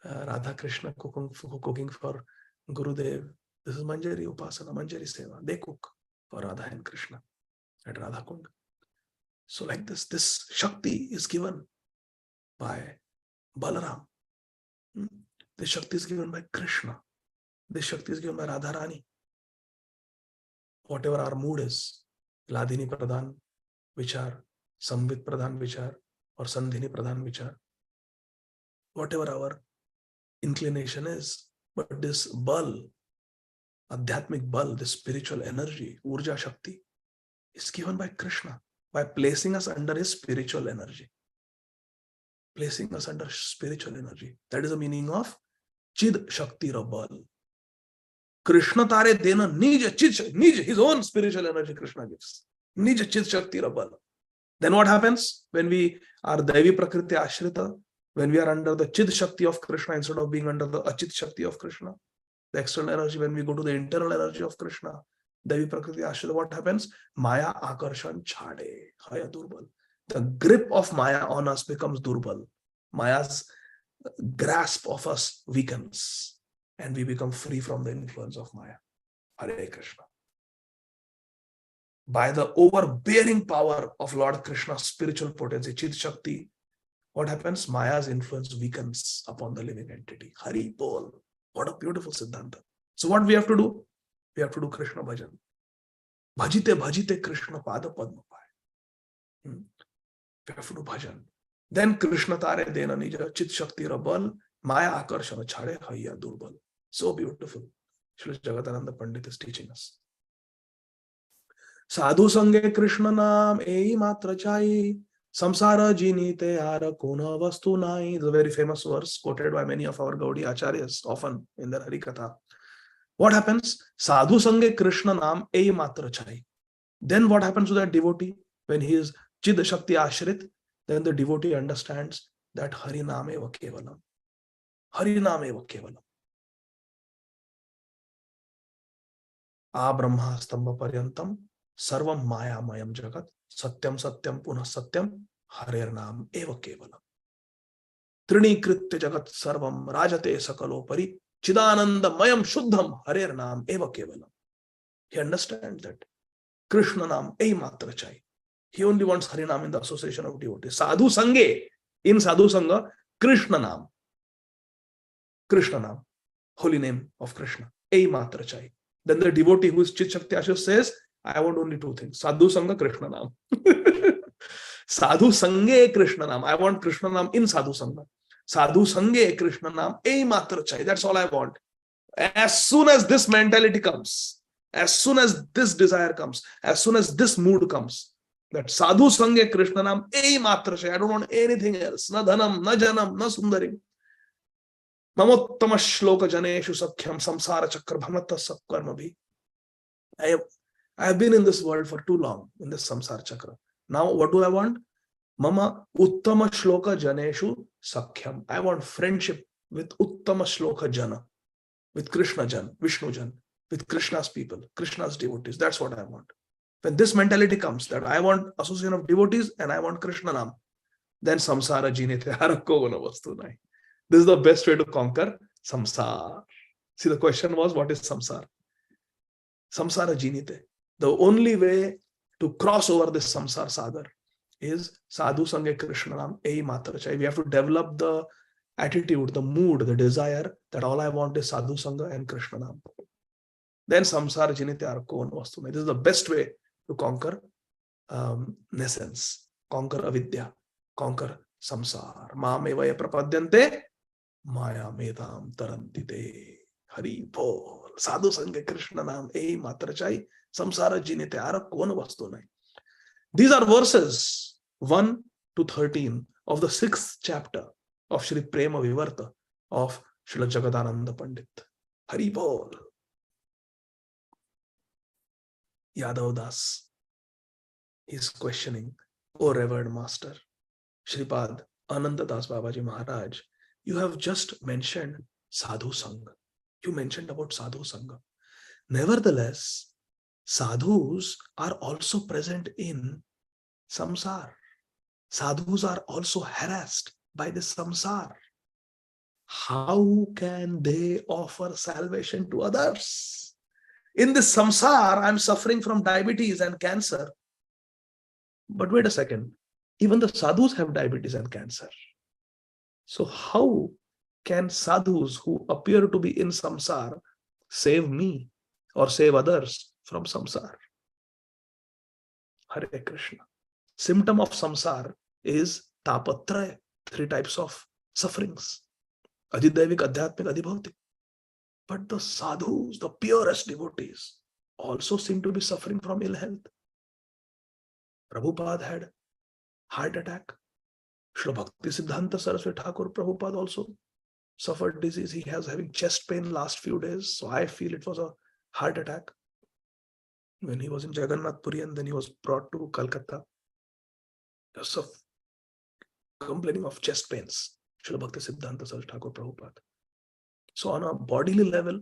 Radha Krishna, cooking for Gurudev, this is Manjari Upasana, Manjari Seva. They cook for Radha and Krishna at Radha Kund. So like this Shakti is given by Balaram. This Shakti is given by Krishna. This Shakti is given by Radharani. Whatever our mood is, Ladini Pradhan Vichar, Samvit Pradhan Vichar, or Sandhini Pradhan Vichar, whatever our inclination is, but this bal, Adhyatmic bal, this spiritual energy, Urja Shakti, is given by Krishna by placing us under his spiritual energy. Placing us under spiritual energy. That is the meaning of Chid Shakti Rabal. Krishna tare dena nij, his own spiritual energy Krishna gives. Nij Chid Shakti Rabal. Then what happens when we are Daivi Prakriti Ashrita, when we are under the Chid Shakti of Krishna instead of being under the Achit Shakti of Krishna, the external energy, when we go to the internal energy of Krishna, Devi Prakriti Ashrit, what happens? Maya Akarshan Chhade, Haya Durbal. The grip of Maya on us becomes Durbal. Maya's grasp of us weakens and we become free from the influence of Maya. Hare Krishna. By the overbearing power of Lord Krishna's spiritual potency, Chit Shakti, what happens? Maya's influence weakens upon the living entity. Hari Bol. What a beautiful Siddhanta. So what we have to do? We have to do Krishna bhajan. Bhajite bhajite Krishna pada padma pai. We have to do bhajan. Then Krishna tare dena nija chit shakti rabal maya akarshana chhade hayya durbal. So beautiful. Srila Jagadananda Pandit is teaching us. Sadhu sange Krishna naam ei matra chai samsara jinite ara kona vastu nai. The very famous verse quoted by many of our Gaudiya acharyas often in their Harikatha. What happens? Sadhu sange Krishna naam ei matra chai. Then what happens to that devotee when he is Chid Shakti Ashrit? Then the devotee understands that Hari Naam eva kevalam. Hari Naam eva kevalam. A Brahma Stambha Paryantam Sarvam Maya Mayam Jagat Satyam Satyam Punah Satyam Harer Naam eva kevalam. Trini Kritya Jagat Sarvam Rajate Sakalopari Chidananda Mayam Shuddham Harer Naam eva kevalam. He understands that Krishna Naam ei matra chai. He only wants Harinam in the association of devotees. Sadhu Sange, in Sadhu Sangha, Krishna Naam. Krishna Naam, holy name of Krishna. Ei matra chai. Then the devotee who is Chit Shakti Ashrit says, I want only two things. Sadhu Sangha, Krishna Naam. Sadhu Sange, Krishna Naam. I want Krishna Naam in Sadhu Sangha. Sadhu Sange, Krishna Naam, ei matra chai. That's all I want. As soon as this mentality comes, as soon as this desire comes, as soon as this mood comes, that sadhu sange Krishna naam ei matra chai. I don't want anything else. Na dhanam, na janam, na sundarim. Mamottama shloka janeshu sakhyam samsara chakra bhamata sakkarma bhi. I have been in this world for too long, in this samsara chakra. Now what do I want? Mama uttama shloka janeshu sakhyam. I want friendship with uttama shloka jana, with Krishna jan, Vishnu jan, with Krishna's people, Krishna's devotees. That's what I want. When this mentality comes that I want association of devotees and I want Krishna Naam, then samsara jinete harakko vastu nai. This is the best way to conquer samsara. See, the question was, what is samsara? Samsara jinite. The only way to cross over this samsara sagar is sadhu sange Krishna Naam ei matra chai. We have to develop the attitude, the mood, the desire that all I want is sadhu sangha and Krishna Naam. Then samsara jinite harakko vastu nai. This is the best way to conquer nescience, conquer avidya, conquer samsara. Mamevaya prapadyante maya medam tarantite. Hari Bol. Sadhu sange Krishna naam ei matra chai samsara jinite arakko vastu nai. These are verses 1 to 13 of the 6th chapter of Shri Prema Vivarta of Srila Jagadananda Pandit. Hari Bol. Yadav Das is questioning, O revered master, Shripad Ananda Das Babaji Maharaj, you have just mentioned Sadhu Sangha. You mentioned about Sadhu Sangha. Nevertheless, sadhus are also present in samsara. Sadhus are also harassed by the samsara. How can they offer salvation to others? In this samsara, I'm suffering from diabetes and cancer. But wait a second, even the sadhus have diabetes and cancer. So how can sadhus who appear to be in samsara save me or save others from samsara? Hare Krishna. Symptom of samsara is tapatraya, 3 types of sufferings. Adidevik, Adhyatmik, Adibhautik. But the sadhus, the purest devotees, also seem to be suffering from ill health. Prabhupada had heart attack. Srila Bhakti Siddhanta Saraswati Thakur Prabhupada also suffered disease. He was having chest pain last few days. So I feel it was a heart attack when he was in Jagannath Puri and then he was brought to Calcutta. He was complaining of chest pains. Srila Bhakti Siddhanta Saraswati Thakur Prabhupada. So on a bodily level,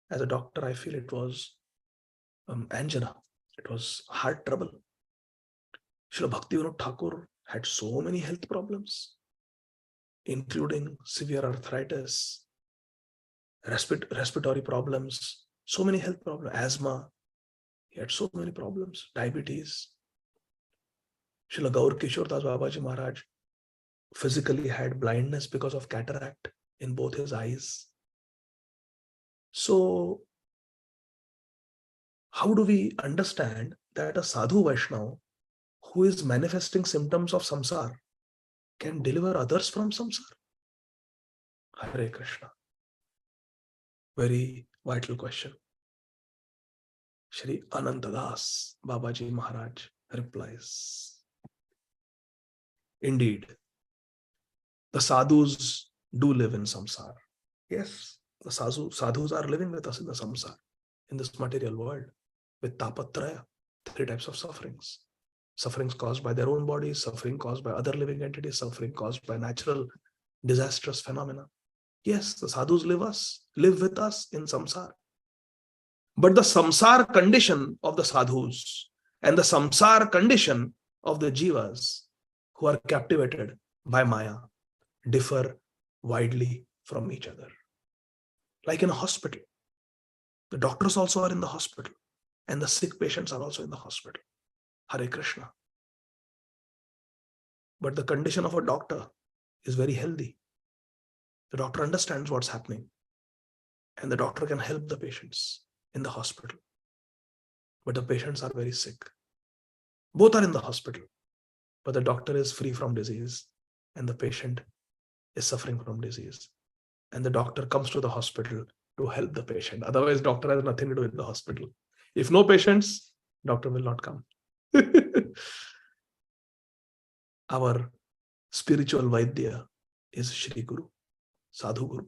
as a doctor, I feel it was angina. It was heart trouble. Srila Bhaktivinoda Thakur had so many health problems, including severe arthritis, respiratory problems, so many health problems, asthma. He had so many problems, diabetes. Srila Gaur Kishore Das Babaji Maharaj physically had blindness because of cataract in both his eyes. So, how do we understand that a sadhu Vaishnava who is manifesting symptoms of samsara can deliver others from samsara? Hare Krishna. Very vital question. Shri Anantadas Babaji Maharaj replies, indeed, the sadhus do live in samsara. Yes, the sadhus are living with us in the samsara, in this material world, with tapatraya, 3 types of sufferings. Sufferings caused by their own bodies, suffering caused by other living entities, suffering caused by natural disastrous phenomena. Yes, the sadhus live with us in samsara. But the samsara condition of the sadhus and the samsara condition of the jivas who are captivated by Maya differ widely from each other. Like in a hospital, the doctors also are in the hospital and the sick patients are also in the hospital. Hare Krishna. But the condition of a doctor is very healthy. The doctor understands what's happening and the doctor can help the patients in the hospital. But the patients are very sick. Both are in the hospital, but the doctor is free from disease and the patient is suffering from disease. And the doctor comes to the hospital to help the patient. Otherwise, doctor has nothing to do with the hospital. If no patients, doctor will not come. Our spiritual Vaidya is Shri Guru, Sadhu Guru.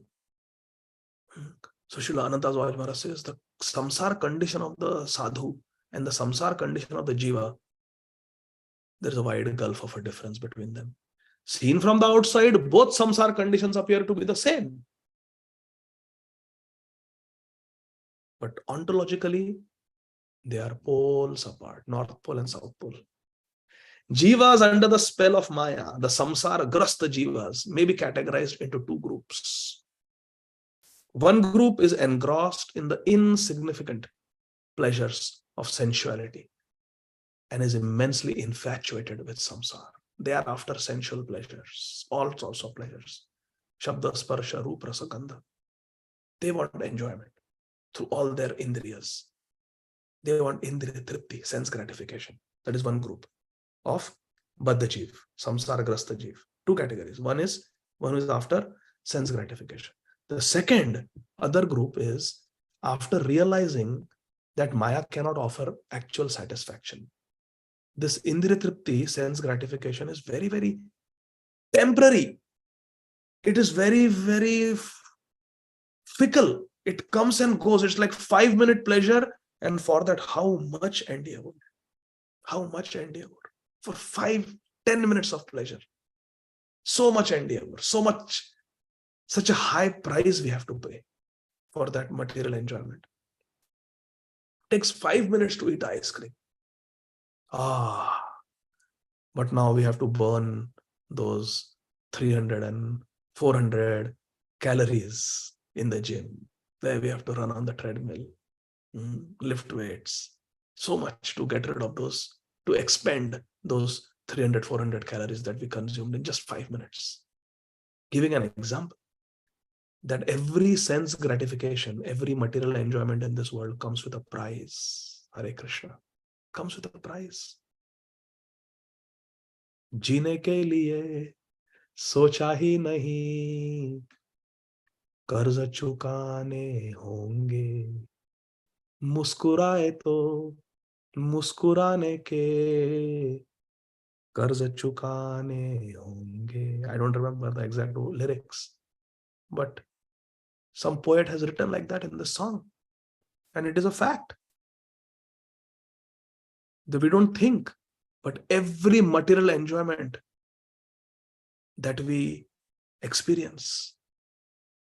So Srila Anantadas Maharaj says the samsara condition of the sadhu and the samsara condition of the jiva, there is a wide gulf of a difference between them. Seen from the outside, both samsara conditions appear to be the same. But ontologically, they are poles apart, North Pole and South Pole. Jivas under the spell of Maya, the samsara grasta jivas, may be categorized into 2 groups. One group is engrossed in the insignificant pleasures of sensuality and is immensely infatuated with samsara. They are after sensual pleasures, all sorts of pleasures. Shabda, sparsha, rupa, rasa, gandha. They want enjoyment through all their indriyas. They want indriya tripti, sense gratification. That is one group of baddha jiv, samsara grasta jiv. 2 categories. One is after sense gratification. The second other group is after realizing that Maya cannot offer actual satisfaction. This indriya tripti, sense gratification, is very, very temporary. It is very, very fickle. It comes and goes. It's like 5-minute pleasure. And for that, how much endeavor? How much endeavor? For 5-10 minutes of pleasure. So much endeavor, such a high price we have to pay for that material enjoyment. It takes 5 minutes to eat ice cream. But now we have to burn those 300 and 400 calories in the gym. There we have to run on the treadmill, lift weights, so much to get rid of those, to expend those 300, 400 calories that we consumed in just 5 minutes. Giving an example, that every sense gratification, every material enjoyment in this world comes with a price. Hare Krishna. Comes with a price. जीने के लिए सोचा ही नहीं, कर्ज चुकाने होंगे, मुस्कुराए तो मुस्कुराने के कर्ज चुकाने होंगे. I don't remember the exact lyrics, but some poet has written like that in the song, and it is a fact that we don't think, but every material enjoyment that we experience,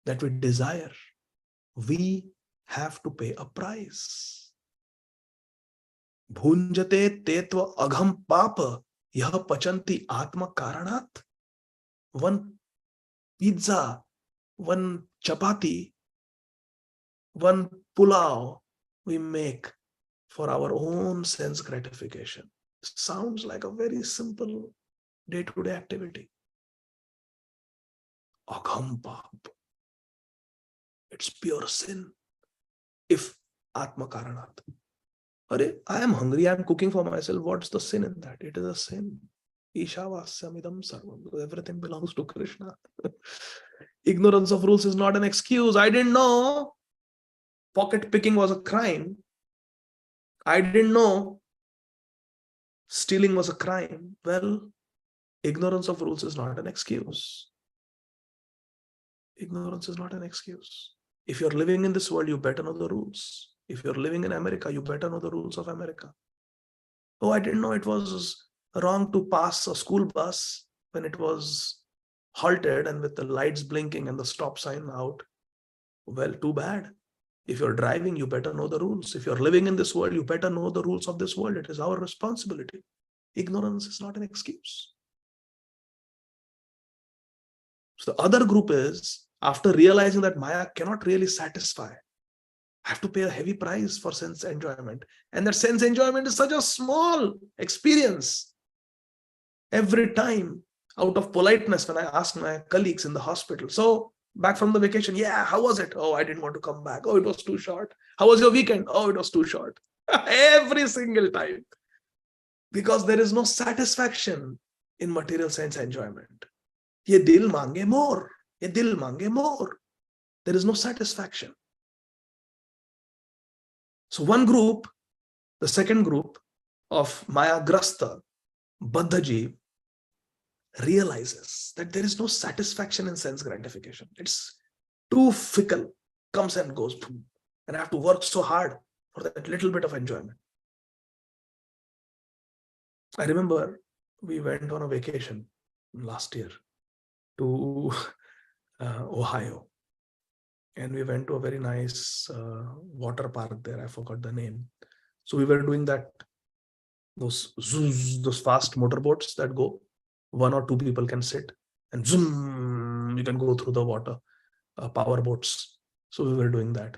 that we desire, we have to pay a price. Bhunjate tetva agham papa yah pachanti atma karanat. One pizza, one chapati, one pulao we make for our own sense gratification. Sounds like a very simple day-to-day activity. Agham pap. It's pure sin. If atma karanat. I am hungry, I am cooking for myself. What's the sin in that? It is a sin. Ishavasyamidam sarvam. Everything belongs to Krishna. Ignorance of rules is not an excuse. I didn't know pocket picking was a crime. I didn't know stealing was a crime. Well, ignorance of rules is not an excuse. Ignorance is not an excuse. If you're living in this world, you better know the rules. If you're living in America, you better know the rules of America. Oh, I didn't know it was wrong to pass a school bus when it was halted and with the lights blinking and the stop sign out. Well, too bad. If you're driving, you better know the rules. If you're living in this world, you better know the rules of this world. It is our responsibility. Ignorance is not an excuse. So the other group is, after realizing that Maya cannot really satisfy, I have to pay a heavy price for sense enjoyment. And that sense enjoyment is such a small experience. Every time, out of politeness, when I ask my colleagues in the hospital, so back from the vacation, yeah, how was it? Oh, I didn't want to come back. Oh, it was too short. How was your weekend? Oh, it was too short. Every single time. Because there is no satisfaction in material sense enjoyment. Ye dil mange more. Ye dil mange more. There is no satisfaction. So one group, the second group of Maya Grasta, Baddhaji, realizes that there is no satisfaction in sense gratification. It's too fickle, comes and goes. And I have to work so hard for that little bit of enjoyment. I remember we went on a vacation last year to Ohio. And we went to a very nice water park there. I forgot the name. So we were doing that, those fast motorboats that go. 1 or 2 people can sit and zoom, you can go through the water, power boats. So we were doing that.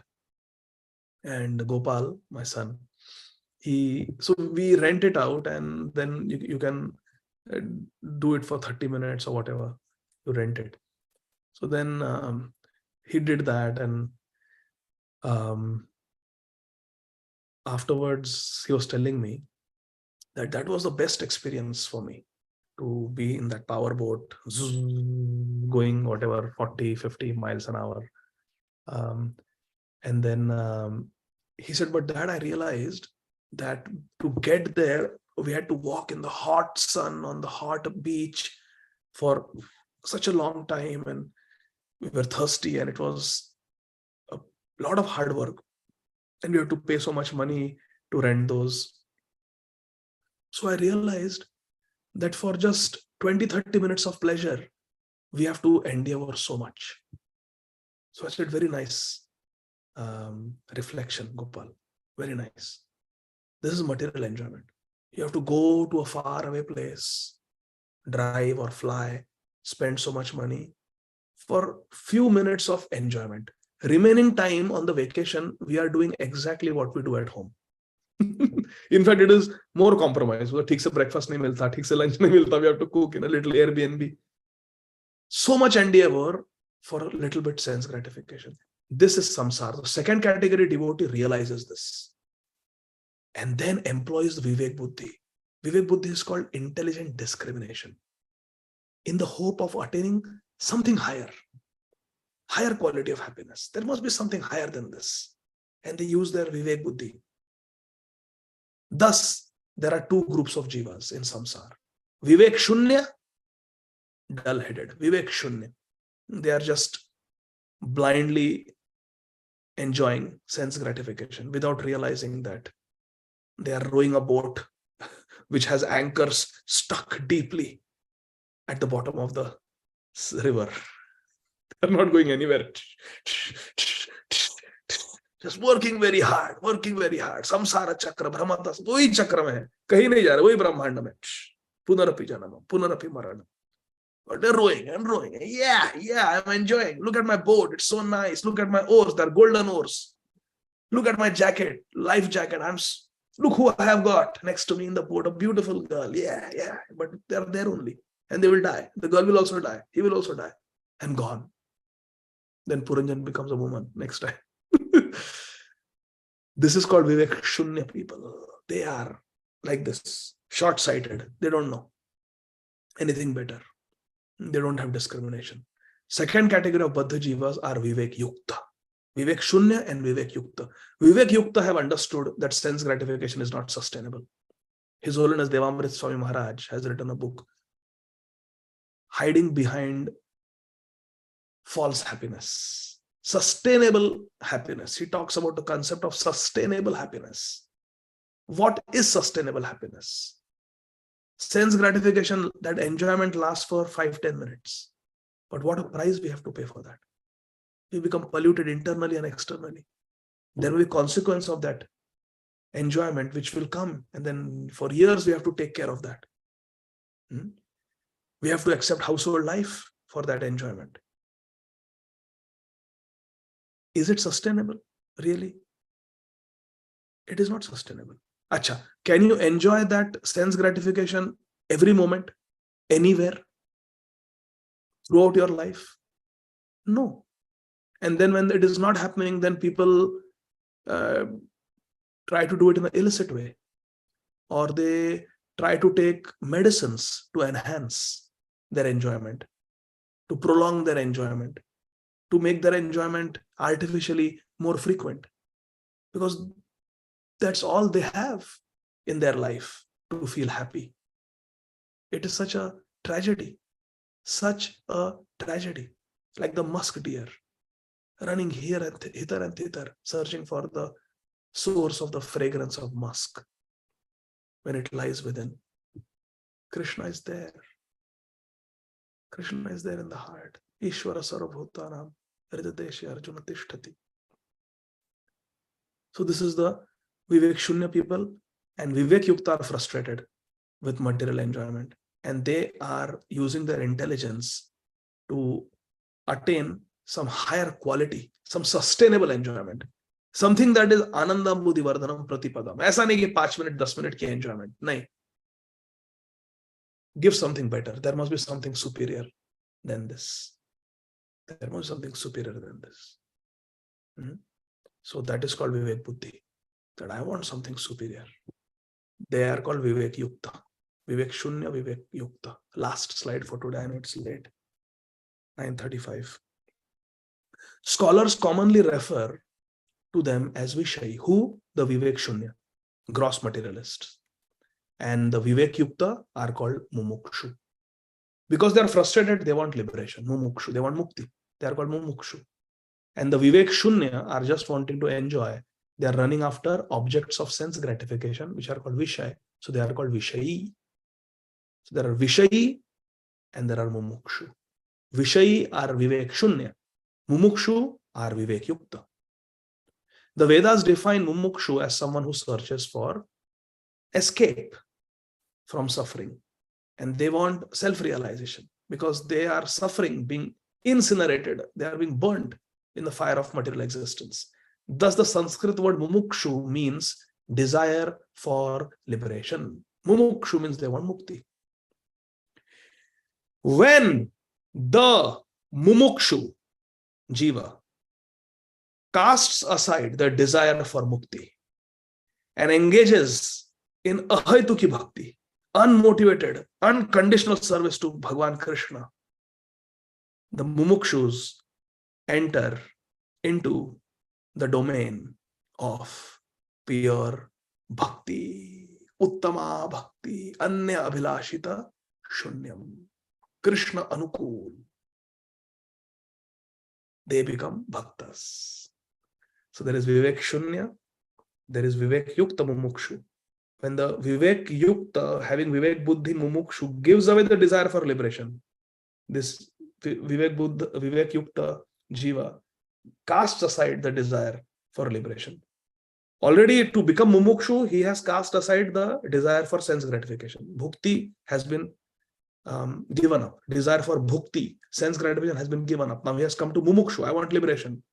And Gopal, my son, so we rent it out and then you can do it for 30 minutes or whatever, you rent it. So then he did that, and afterwards he was telling me that that was the best experience for me, to be in that power boat, going whatever 40-50 miles an hour. And then he said, but Dad, I realized that to get there, we had to walk in the hot sun on the hot beach for such a long time, and we were thirsty, and it was a lot of hard work, and we had to pay so much money to rent those. So I realized that for just 20-30 minutes of pleasure, we have to endure so much. So I said, very nice reflection, Gopal. Very nice. This is material enjoyment. You have to go to a faraway place, drive or fly, spend so much money for few minutes of enjoyment. Remaining time on the vacation, we are doing exactly what we do at home. In fact, it is more compromise. ठीक से breakfast नहीं मिलता, ठीक से lunch नहीं मिलता. We have to cook in a little Airbnb. So much endeavor for a little bit sense gratification. This is samsara. The second category devotee realizes this and then employs the Vivek Buddhi. Vivek Buddhi is called intelligent discrimination, in the hope of attaining something higher quality of happiness. There must be something higher than this. And they use their Vivek Buddhi. Thus, there are 2 groups of jivas in samsara. Vivek Shunya, dull-headed. Vivek Shunya. They are just blindly enjoying sense gratification without realizing that they are rowing a boat which has anchors stuck deeply at the bottom of the river. They're not going anywhere. Just working very hard. Samsara chakra, brahmata, वही चक्र में है, कहीं नहीं जा रहे, वही ब्रह्मांड में. पुनरपि janam, पुनरपि maranam. But they're rowing and rowing. Yeah, I'm enjoying. Look at my boat. It's so nice. Look at my oars. They're golden oars. Look at my jacket, life jacket. Look who I have got next to me in the boat. A beautiful girl. Yeah. But they're there only. And they will die. The girl will also die. He will also die. And gone. Then Puranjan becomes a woman next time. This is called Vivek Shunya people. They are like this. Short-sighted. They don't know anything better. They don't have discrimination. Second category of Baddha Jivas are Vivek Yukta. Vivek Shunya and Vivek Yukta. Vivek Yukta have understood that sense gratification is not sustainable. His Holiness Devamrit Swami Maharaj has written a book, Hiding Behind False Happiness. Sustainable happiness. He talks about the concept of sustainable happiness. What is sustainable happiness? Sense gratification, that enjoyment lasts for 5-10 minutes. But what a price we have to pay for that. We become polluted internally and externally. There will be consequence of that enjoyment which will come. And then for years we have to take care of that. We have to accept household life for that enjoyment. Is it sustainable? Really? It is not sustainable. Acha, can you enjoy that sense gratification every moment, anywhere, throughout your life? No. And then when it is not happening, then people try to do it in an illicit way. Or they try to take medicines to enhance their enjoyment, to prolong their enjoyment, to make their enjoyment artificially more frequent. Because that's all they have in their life to feel happy. It is such a tragedy. Such a tragedy. Like the musk deer running here and hither and thither, searching for the source of the fragrance of musk when it lies within. Krishna is there. Krishna is there in the heart. Ishvara sarvabhutanam hridadeshe arjuna tishtati. So this is the Vivek Shunya people, and Vivek Yukta are frustrated with material enjoyment, and they are using their intelligence to attain some higher quality, some sustainable enjoyment, something that is ananda buddhi vardhanam pratipadam. ऐसा नहीं कि 5 minute 10 minute की enjoyment, नहीं. Give something better. There must be something superior than this. There must be something superior than this. So that is called Vivek Buddhi. That I want something superior. They are called Vivek Yukta. Vivek Shunya, Vivek Yukta. Last slide for today. I know it's late. 9:35. Scholars commonly refer to them as Vishayi. Who? The Vivek Shunya, gross materialists. And the Vivek Yukta are called Mumukshu. Because they are frustrated, they want liberation. Mumukshu. They want mukti. They are called Mumukshu. And the Vivek Shunya are just wanting to enjoy. They are running after objects of sense gratification, which are called Vishay. So they are called Vishayi. So there are Vishayi and there are Mumukshu. Vishayi are Vivek Shunya. Mumukshu are Vivek Yukta. The Vedas define Mumukshu as someone who searches for escape from suffering. And they want self-realization because they are suffering, being incinerated. They are being burnt in the fire of material existence. Thus, the Sanskrit word Mumukshu means desire for liberation. Mumukshu means they want mukti. When the Mumukshu, Jiva, casts aside the desire for mukti and engages in ahaituki bhakti, unmotivated, unconditional service to Bhagavan Krishna, the Mumukshus enter into the domain of pure bhakti, uttama bhakti, anya abhilashita shunyam, Krishna anukul. They become bhaktas. So there is Vivek Shunya, there is Vivek Yukta Mumukshu. When the Vivek Yukta, having Vivek Buddhi Mumukshu, gives away the desire for liberation, this Vivek Yukta Jiva casts aside the desire for liberation. Already to become mumukshu, he has cast aside the desire for sense gratification. Bhukti has been given up. Desire for bhukti, sense gratification, has been given up. Now he has come to mumukshu. I want liberation.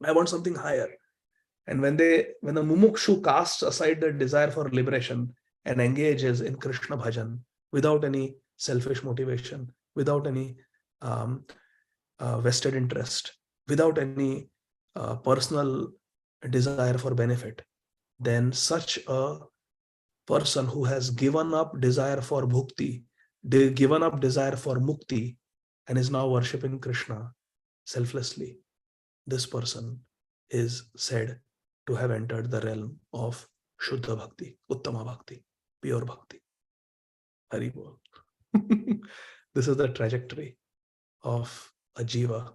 I want something higher. And when the mumukshu casts aside the desire for liberation and engages in Krishna bhajan without any selfish motivation, without any vested interest, without any personal desire for benefit, then such a person who has given up desire for bhukti, given up desire for mukti, and is now worshipping Krishna selflessly, this person is said to have entered the realm of Shuddha Bhakti, Uttama Bhakti, pure Bhakti. Hari Bol. This is the trajectory of a jiva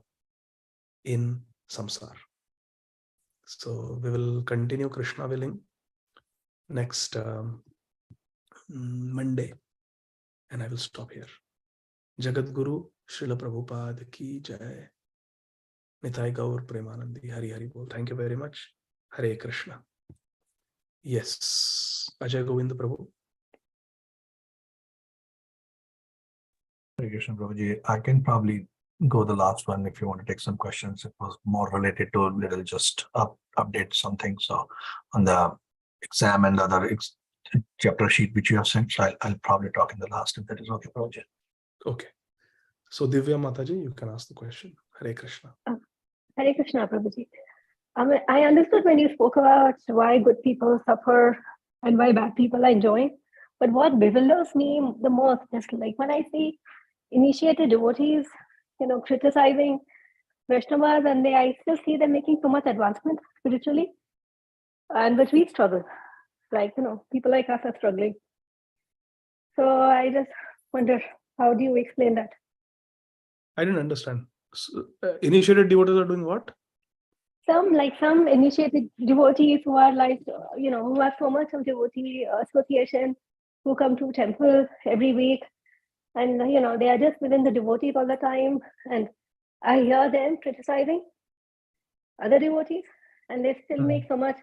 in samsara. So we will continue, Krishna willing, next Monday, and I will stop here. Jagat Guru Srila Prabhupada ki jai. Nitai Gaur Premanandi. Hari Hari Bol. Thank you very much. Hare Krishna. Yes. Ajay Govind Prabhu. Hare Krishna Prabhuji. I can probably go the last one if you want to take some questions. It was more related to little just update something. So on the exam and the other chapter sheet which you have sent, so I'll probably talk in the last if that is okay, Prabhuji. Okay. So Divya Mataji, you can ask the question. Hare Krishna. Hare Krishna Prabhuji. I understood when you spoke about why good people suffer and why bad people are enjoying. But what bewilders me the most is like when I see initiated devotees, criticizing Vaishnavas, and I still see them making so much advancement spiritually, and but we struggle. Like, people like us are struggling. So I just wonder, how do you explain that? I didn't understand. So, initiated devotees are doing what? Some initiated devotees who are like, who have so much of devotee association, who come to temple every week, and they are just within the devotees all the time, and I hear them criticizing other devotees, and they still make so much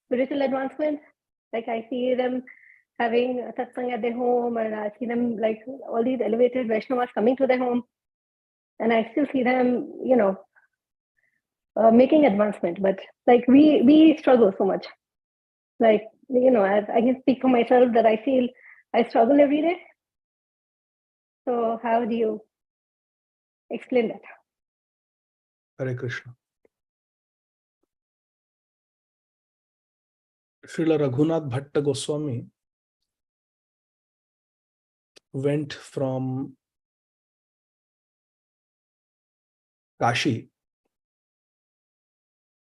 spiritual advancement. Like I see them having a satsang at their home, and I see them like all these elevated Vaishnavas coming to their home, and I still see them, making advancement. But like we struggle so much. Like, I can speak for myself that I feel I struggle every day. So how do you explain that? Hare Krishna. Srila Raghunath Bhatta Goswami went from Kashi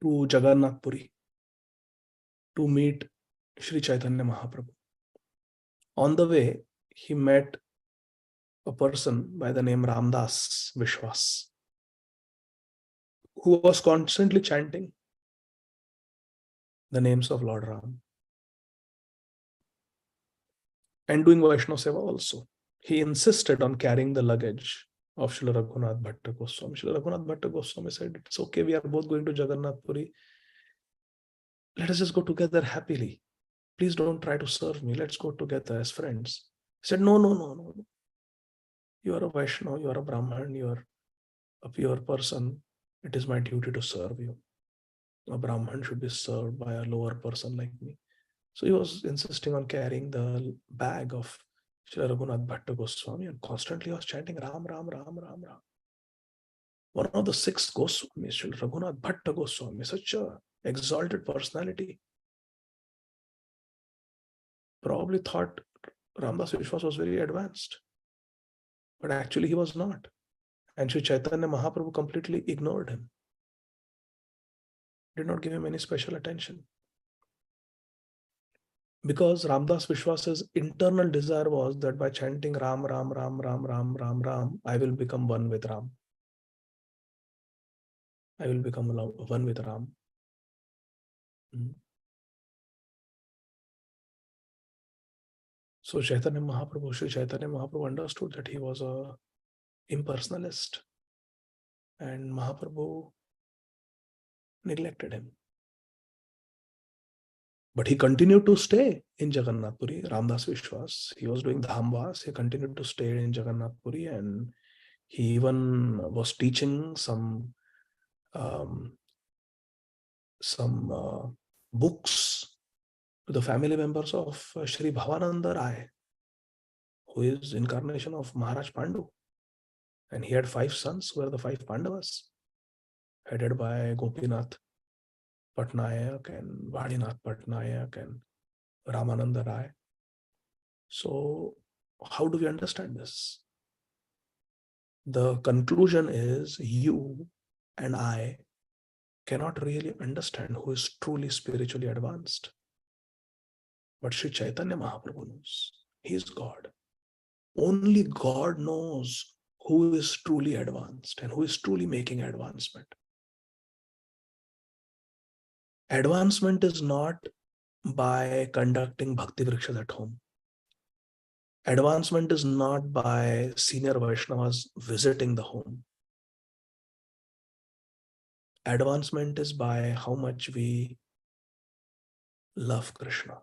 to Jagannath Puri to meet Sri Chaitanya Mahaprabhu. On the way, he met a person by the name Ramdas Vishwas, who was constantly chanting the names of Lord Ram and doing Vaishnava Seva also. He insisted on carrying the luggage of Srila Raghunath Bhatta Goswami. Srila Raghunath Bhatta Goswami said, it's okay, we are both going to Jagannath Puri. Let us just go together happily. Please don't try to serve me. Let's go together as friends. He said, no. You are a Vaishnava, you are a Brahman, you are a pure person. It is my duty to serve you. A Brahman should be served by a lower person like me. So he was insisting on carrying the bag of Srila Raghunath Bhatta Goswami and constantly was chanting Ram, Ram, Ram, Ram, Ram. One of the 6 Goswamis, Srila Raghunath Bhatta Goswami, such a exalted personality, probably thought Ramdas Vishwas was very advanced. But actually he was not. And Sri Chaitanya Mahaprabhu completely ignored him. Did not give him any special attention. Because Ramdas Vishwas's internal desire was that by chanting Ram, Ram, Ram, Ram, Ram, Ram, Ram, I will become one with Ram. I will become one with Ram. So Sri Chaitanya Mahaprabhu understood that he was a impersonalist, and Mahaprabhu neglected him. But he continued to stay in Jagannath Puri. Ramdas Vishwas, he was doing Dhamvas. He continued to stay in Jagannath Puri, and he even was teaching some books to the family members of Sri Bhavananda Rai, who is incarnation of Maharaj Pandu. And he had 5 sons who were the 5 Pandavas, headed by Gopinath Patnaik and Vadinath Patnaik and Ramananda Rai. So how do we understand this? The conclusion is you and I cannot really understand who is truly spiritually advanced. But Sri Chaitanya Mahaprabhu knows. He is God. Only God knows who is truly advanced and who is truly making advancement. Advancement is not by conducting bhakti vrikshas at home. Advancement is not by senior Vaishnavas visiting the home. Advancement is by how much we love Krishna,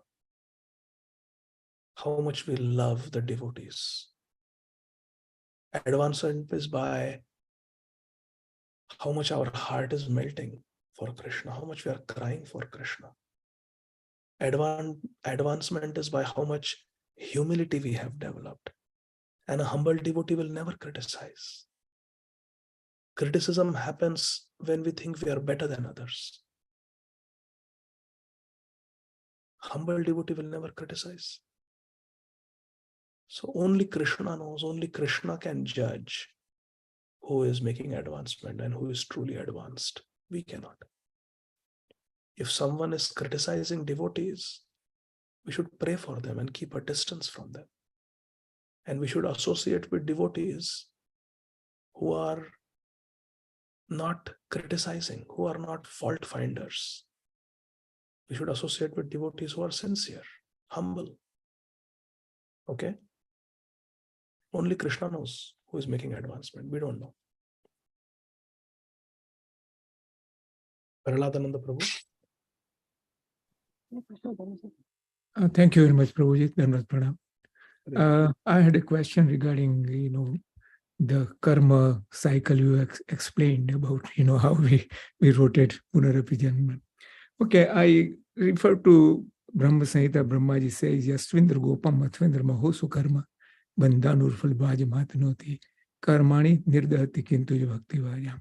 how much we love the devotees. Advancement is by how much our heart is melting for Krishna, how much we are crying for Krishna. Advancement is by how much humility we have developed. And a humble devotee will never criticize. Criticism happens when we think we are better than others. Humble devotee will never criticize. So only Krishna knows, only Krishna can judge who is making advancement and who is truly advanced. We cannot. If someone is criticizing devotees, we should pray for them and keep a distance from them. And we should associate with devotees who are not criticizing, who are not fault finders. We should associate with devotees who are sincere, humble. Okay? Only Krishna knows who is making advancement. We don't know. Prahladhananda Prabhu. Thank you very much, Prabhuji. Dhanavad Pranam. I had a question regarding, the karma cycle you explained about, how we rotate Punarapi Janma. Okay, I refer to Brahma Samhita. Brahmaji says, Yasvindra Gopam Mathvindra Mahosu Karma Bandhanurfal Bhaja Mathanoti Karmani Nirdahati Kintuja Bhakti Vajam.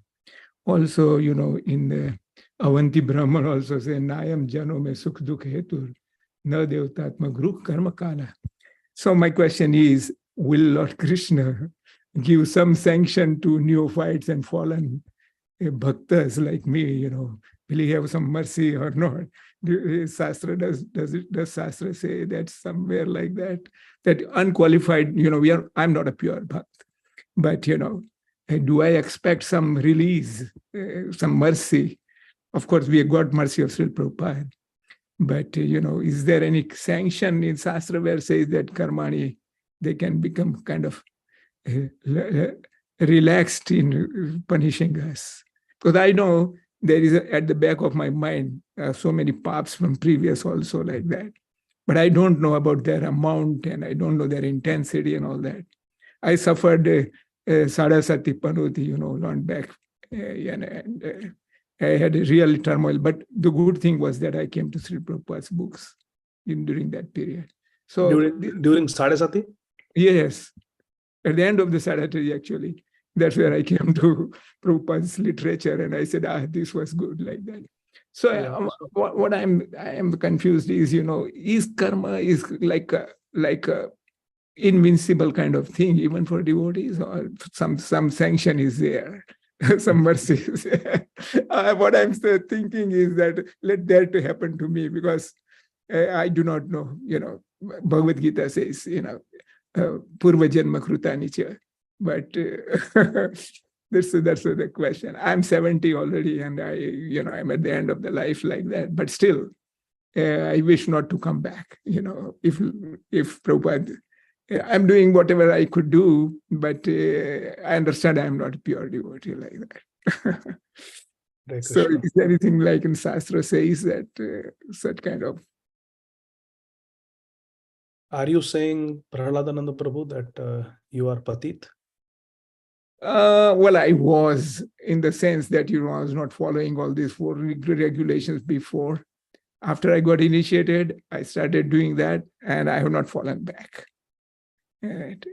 Also, in the Avanti Brahman also say, Nayam Jano me Sukh Dukh Hetur Na Devtatma Gru Karma Kala. So my question is, will Lord Krishna give some sanction to neophytes and fallen bhaktas like me? Will he have some mercy or not? Does Shastra say that somewhere like that? That unqualified, I'm not a pure bhakt, but do I expect some release, some mercy? Of course, we have got mercy of Srila Prabhupada. But, is there any sanction in Shastra where it says that karmani, they can become kind of relaxed in punishing us? Because I know there is at the back of my mind so many paps from previous also like that. But I don't know about their amount and I don't know their intensity and all that. I suffered Sarasati Panoti, long back. And I had a real turmoil. But the good thing was that I came to Sri Prabhupada's books during that period. So during Sarasati? Yes. At the end of the Sarasati, actually. That's where I came to Prabhupada's literature. And I said, this was good like that. So yeah. What I am confused is, is karma is like a invincible kind of thing, even for devotees, or some sanction is there, some mercy is there. What I'm still thinking is that let that to happen to me, because I do not know. Bhagavad Gita says, Purva Janma Krutani cha. But that's the question. I'm 70 already, and I'm at the end of the life like that. But still, I wish not to come back. If Prabhupada, I'm doing whatever I could do, but I understand I'm not a pure devotee like that. So is there anything like in Shastra says that such kind of Are you saying, Prahaladananda Prabhu, that you are patit? Well, I was, in the sense that I was not following all these four regulations before. After I got initiated, I started doing that, and I have not fallen back. Right.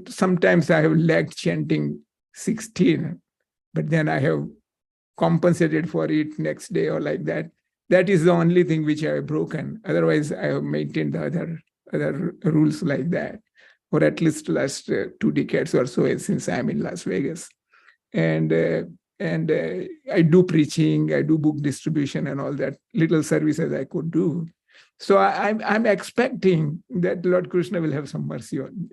Sometimes I have lagged chanting 16, but then I have compensated for it next day or like that. That is the only thing which I have broken. Otherwise, I have maintained the other rules like that for at least last 2 decades or so since I'm in Las Vegas. And I do preaching, I do book distribution and all that little services I could do. So I'm expecting that Lord Krishna will have some mercy on me.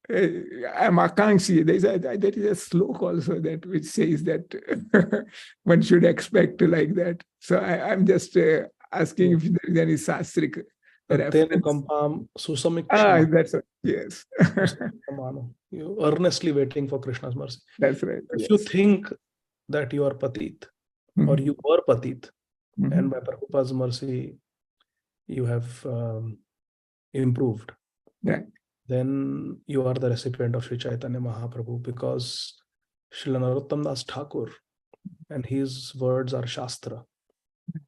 I'm Akankshi. There is a slok also that which says that one should expect like that. So I'm just asking if there is any sastric reference. That's right. Yes. You earnestly waiting for Krishna's mercy. That's right. If you think that you are patit, or you were patit, and by Prabhupada's mercy, you have improved, then you are the recipient of Sri Chaitanya Mahaprabhu, because Srila Narottam Das Thakur, and his words are Shastra,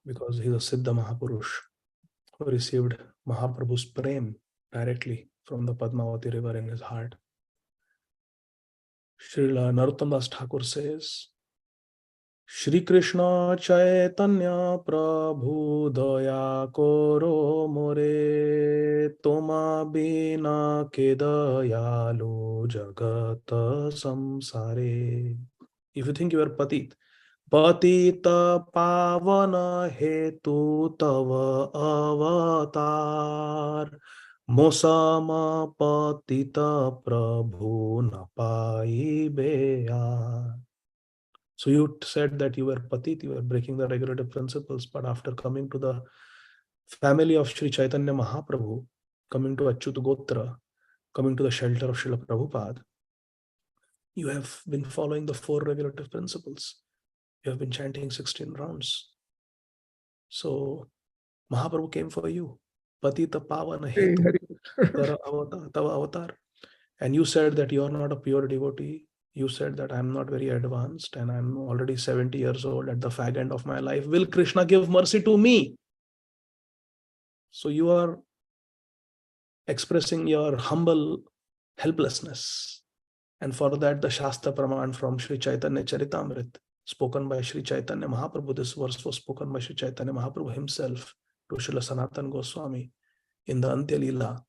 because he is a Siddha Mahapurush who received Mahaprabhu's prem directly from the Padmavati river in his heart. Srila Narottam Das Thakur says, Shri Krishna Chaitanya Prabhu Daya Koro More Toma Bina Ke Dayalu Jagata Samsare. If you think you are patit, Patita Pavana Hetu Tava Avatar Mosama Patita Prabhu Napai Beya. So you said that you were patit, you were breaking the regulative principles, but after coming to the family of Sri Chaitanya Mahaprabhu, coming to Achyut Gotra, coming to the shelter of Srila Prabhupada, you have been following the 4 regulative principles. You have been chanting 16 rounds. So Mahaprabhu came for you. Patita Pavana Hetu Tava Avatar. And you said that you are not a pure devotee. You said that I'm not very advanced and I'm already 70 years old at the fag end of my life. Will Krishna give mercy to me? So you are expressing your humble helplessness. And for that, the Shastra Praman from Sri Chaitanya Charitamrit, spoken by Sri Chaitanya Mahaprabhu. This verse was spoken by Sri Chaitanya Mahaprabhu himself to Srila Sanatana Goswami in the Antya Leela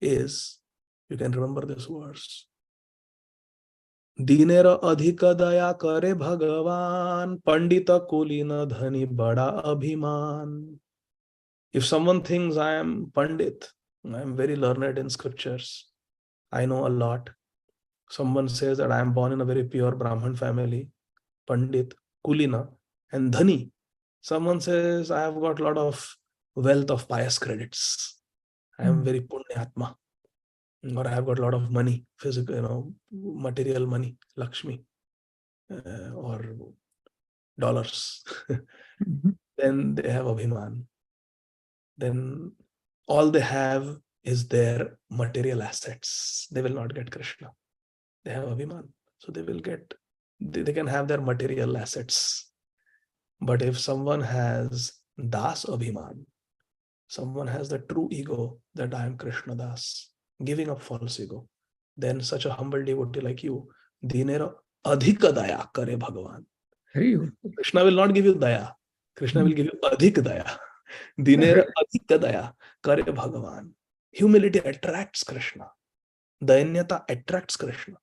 is, you can remember this verse. Dinera adhika daya kare Bhagavan, Pandita kulina dhani bada abhiman. If someone thinks I am Pandit, I am very learned in scriptures, I know a lot. Someone says that I am born in a very pure Brahman family, Pandit, Kulina, and Dhani. Someone says I have got a lot of wealth of pious credits. I am very Punyatma. Or I have got a lot of money, physical, material money, Lakshmi, or dollars. Then they have Abhiman. Then all they have is their material assets. They will not get Krishna. They have Abhiman. So they can have their material assets. But if someone has Das Abhiman, someone has the true ego that I am Krishna Das, giving up false ego, then such a humble devotee like you, Dinera Adhika Daya Kare Bhagavan. Krishna will not give you Daya. Krishna will give you Adhik Daya. Dinera Adhika Daya Kare Bhagavan. Humility attracts Krishna. Dainyata attracts Krishna.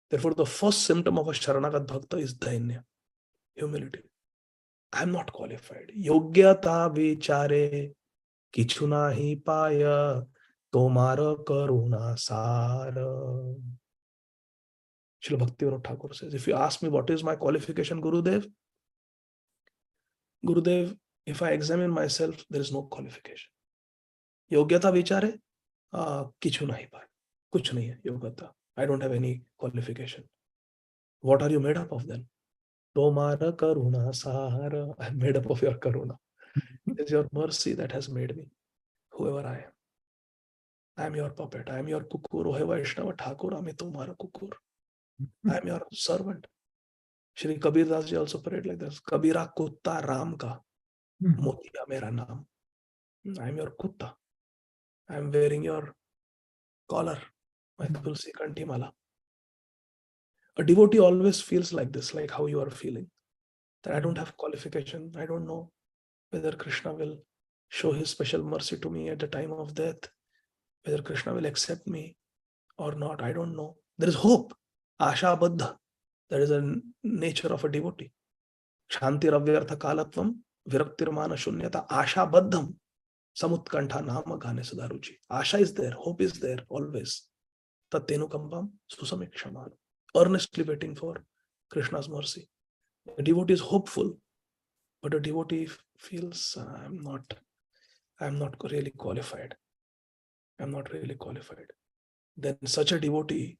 Therefore, the first symptom of a Sharanagat Bhakta is Dainya, humility. I am not qualified. Yogyata vichare kichu nahi paya tomara karuna sara. Srila Bhaktivinoda Thakur says, if you ask me what is my qualification, Gurudev, if I examine myself, there is no qualification. Yogyata vichare kichu nahi paya. Kuch nahi hai yogata. I don't have any qualification. What are you made up of then? Tomara karuna sahara. I'm made up of your karuna. It is your mercy that has made me whoever I am. I am your puppet. I am your kukur. O Vaishnava Thakur, Ami tumhara kukur. I am your servant. Shri Kabir Das ji also prayed like this. Kabira kutta Ram ka, motiya mera naam. I am your kutta. I am wearing your collar, my tulsi kanti mala. A devotee always feels like this, like how you are feeling. That I don't have qualification. I don't know whether Krishna will show his special mercy to me at the time of death, whether Krishna will accept me or not. I don't know. There is hope. Asha baddha. That is a nature of a devotee. Shanti ravyartha kalatvam viraktirmana shunyata asha baddham samutkantha nama gane sadaruchi. Asha is there. Hope is there always. Tattenu kampam susamikshaman. Earnestly waiting for Krishna's mercy. A devotee is hopeful, but a devotee feels I'm not really qualified. I'm not really qualified. Then such a devotee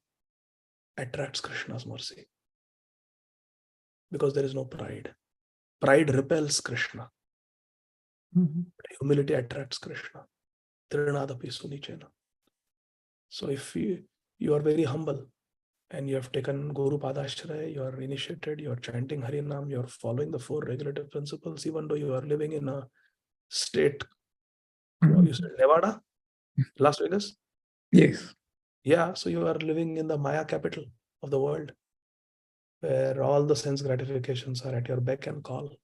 attracts Krishna's mercy. Because there is no pride. Pride repels Krishna. Humility attracts Krishna. Trinadapi sunichena. So if you are very humble and you have taken Guru Padashraya, you are initiated, you are chanting Harinam, you are following the 4 regulative principles, even though you are living in a state, you said Nevada, Las Vegas? Yes. Yeah, so you are living in the Maya capital of the world, where all the sense gratifications are at your beck and call.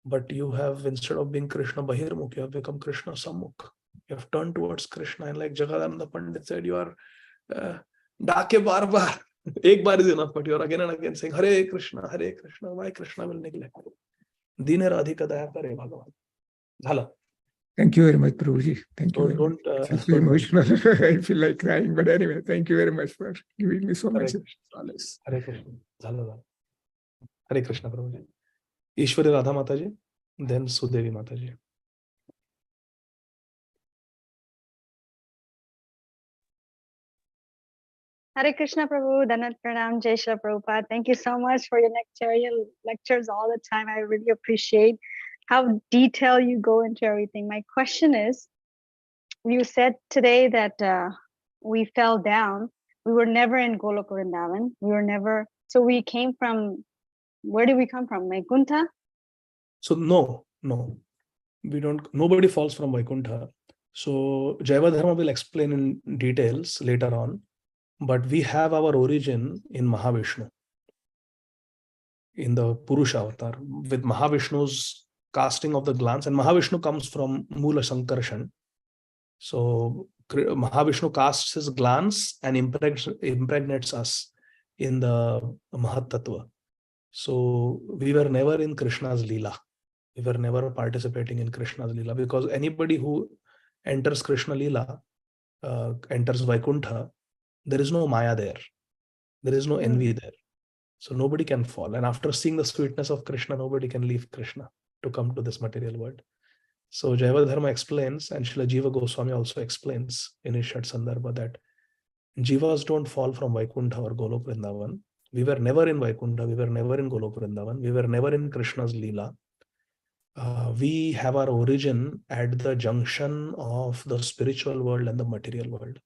But you have, instead of being Krishna Bahirmukh, you have become Krishna Sammukh. You have turned towards Krishna, and like Jagadananda Pandit said, you are Dake bar bar. Ek bar is enough, but you are again and again saying, Hare Krishna, Hare Krishna. Why Krishna will neglect? Dine Ādi Gadādhara Bhagavan. Dhala. Thank you very much, Prabhuji. Thank you. Don't It's so emotional. I feel like crying, but anyway, thank you very much for giving me so much solace. Hare Krishna. Dhala. Hare Krishna, Prabhuji. Ishwari Radha Mataji, then Sudevi Mataji. Hare Krishna Prabhu, Danat Pranam, Jai Shri Prabhupada. Thank you so much for your nectarian lectures all the time. I really appreciate how detailed you go into everything. My question is, you said today that we fell down. We were never in Golok Vrindavan. We were never, so we came from, where did we come from? Vaikuntha? So no, nobody falls from Vaikuntha. So Jaiva Dharma will explain in details later on. But we have our origin in Mahavishnu, in the Purusha avatar, with Mahavishnu's casting of the glance. And Mahavishnu comes from Mula Sankarshan. So Mahavishnu casts his glance and impregnates us in the Mahat Tattva. So we were never in Krishna's Leela. We were never participating in Krishna's Leela, because anybody who enters Krishna Leela, enters Vaikuntha, there is no Maya there. There is no envy there. So nobody can fall. And after seeing the sweetness of Krishna, nobody can leave Krishna to come to this material world. So Jaiva Dharma explains, and Srila Jiva Goswami also explains in his Shat Sandarbha, that Jivas don't fall from Vaikuntha or Golok Vrindavan. We were never in Vaikuntha. We were never in Golok Vrindavan. We were never in Krishna's Leela. We have our origin at the junction of the spiritual world and the material world.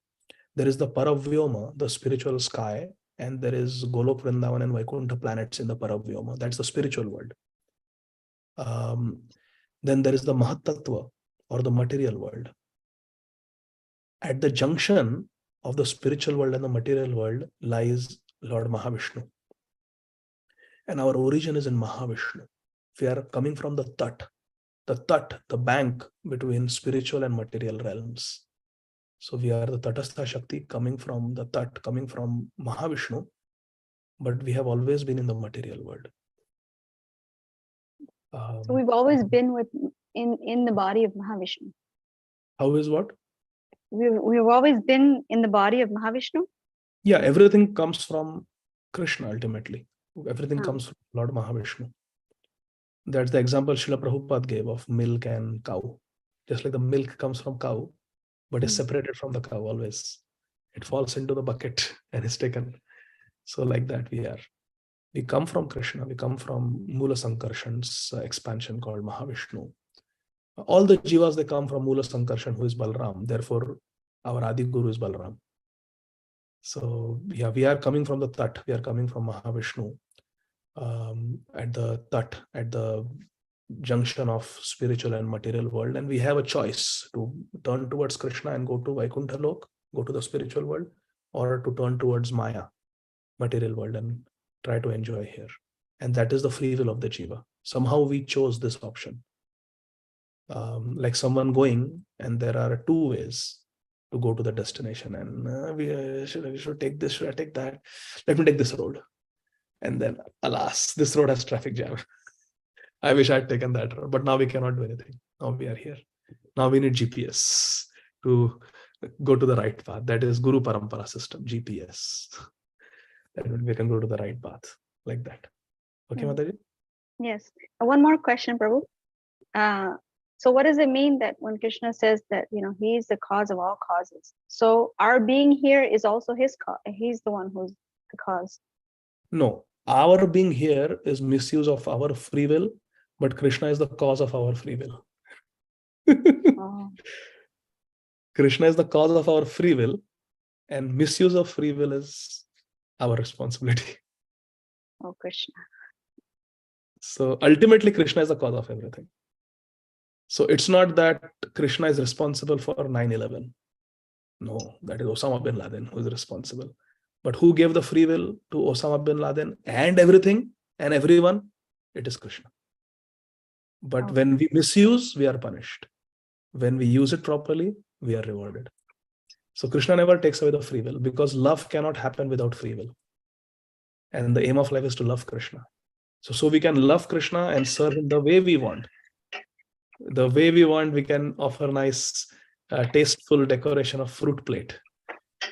There is the Paravyoma, the spiritual sky, and there is Golok Vrindavan and Vaikuntha planets in the Paravyoma. That's the spiritual world. Then there is the Mahat Tattva, or the material world. At the junction of the spiritual world and the material world lies Lord Mahavishnu. And our origin is in Mahavishnu. We are coming from the Tat, the bank between spiritual and material realms. So we are the Tatastha Shakti coming from the Tat, coming from Mahavishnu, but we have always been in the material world. So we've always been in the body of Mahavishnu. How is what? We've always been in the body of Mahavishnu? Yeah, everything comes from Krishna ultimately. Everything comes from Lord Mahavishnu. That's the example Srila Prabhupada gave of milk and cow. Just like the milk comes from cow, but is separated from the cow always. It falls into the bucket and is taken. So like that we come from Krishna. We come from Mula Sankarshan's expansion called Mahavishnu. All the jivas, they come from Mula Sankarshan, who is Balram. Therefore, our Adi Guru is Balram. So yeah, we are coming from the Tat. We are coming from Mahavishnu. At the Tat, at the junction of spiritual and material world, and we have a choice to turn towards Krishna and go to Vaikuntha Lok, go to the spiritual world, or to turn towards Maya, material world, and try to enjoy here. And that is the free will of the jiva. Somehow we chose this option. Like someone going, and there are two ways to go to the destination, and we should take this, should I take that? Let me take this road. And then, alas, this road has traffic jam. I wish I had taken that road, but now we cannot do anything. Now we are here. Now we need GPS to go to the right path. That is Guru Parampara system, GPS. Then we can go to the right path, like that. Okay, Mataji? Yes. One more question, Prabhu. So what does it mean that when Krishna says that, he is the cause of all causes? So our being here is also his cause. He's the one who's the cause. No, our being here is misuse of our free will, but Krishna is the cause of our free will. Oh. Krishna is the cause of our free will, and misuse of free will is our responsibility. Oh, Krishna. So ultimately, Krishna is the cause of everything. So it's not that Krishna is responsible for 9/11. No, that is Osama bin Laden who is responsible. But who gave the free will to Osama bin Laden and everything and everyone? It is Krishna. But when we misuse, we are punished. When we use it properly, we are rewarded. So Krishna never takes away the free will, because love cannot happen without free will. And the aim of life is to love Krishna. So we can love Krishna and serve him the way we want. The way we want, we can offer nice, tasteful decoration of fruit plate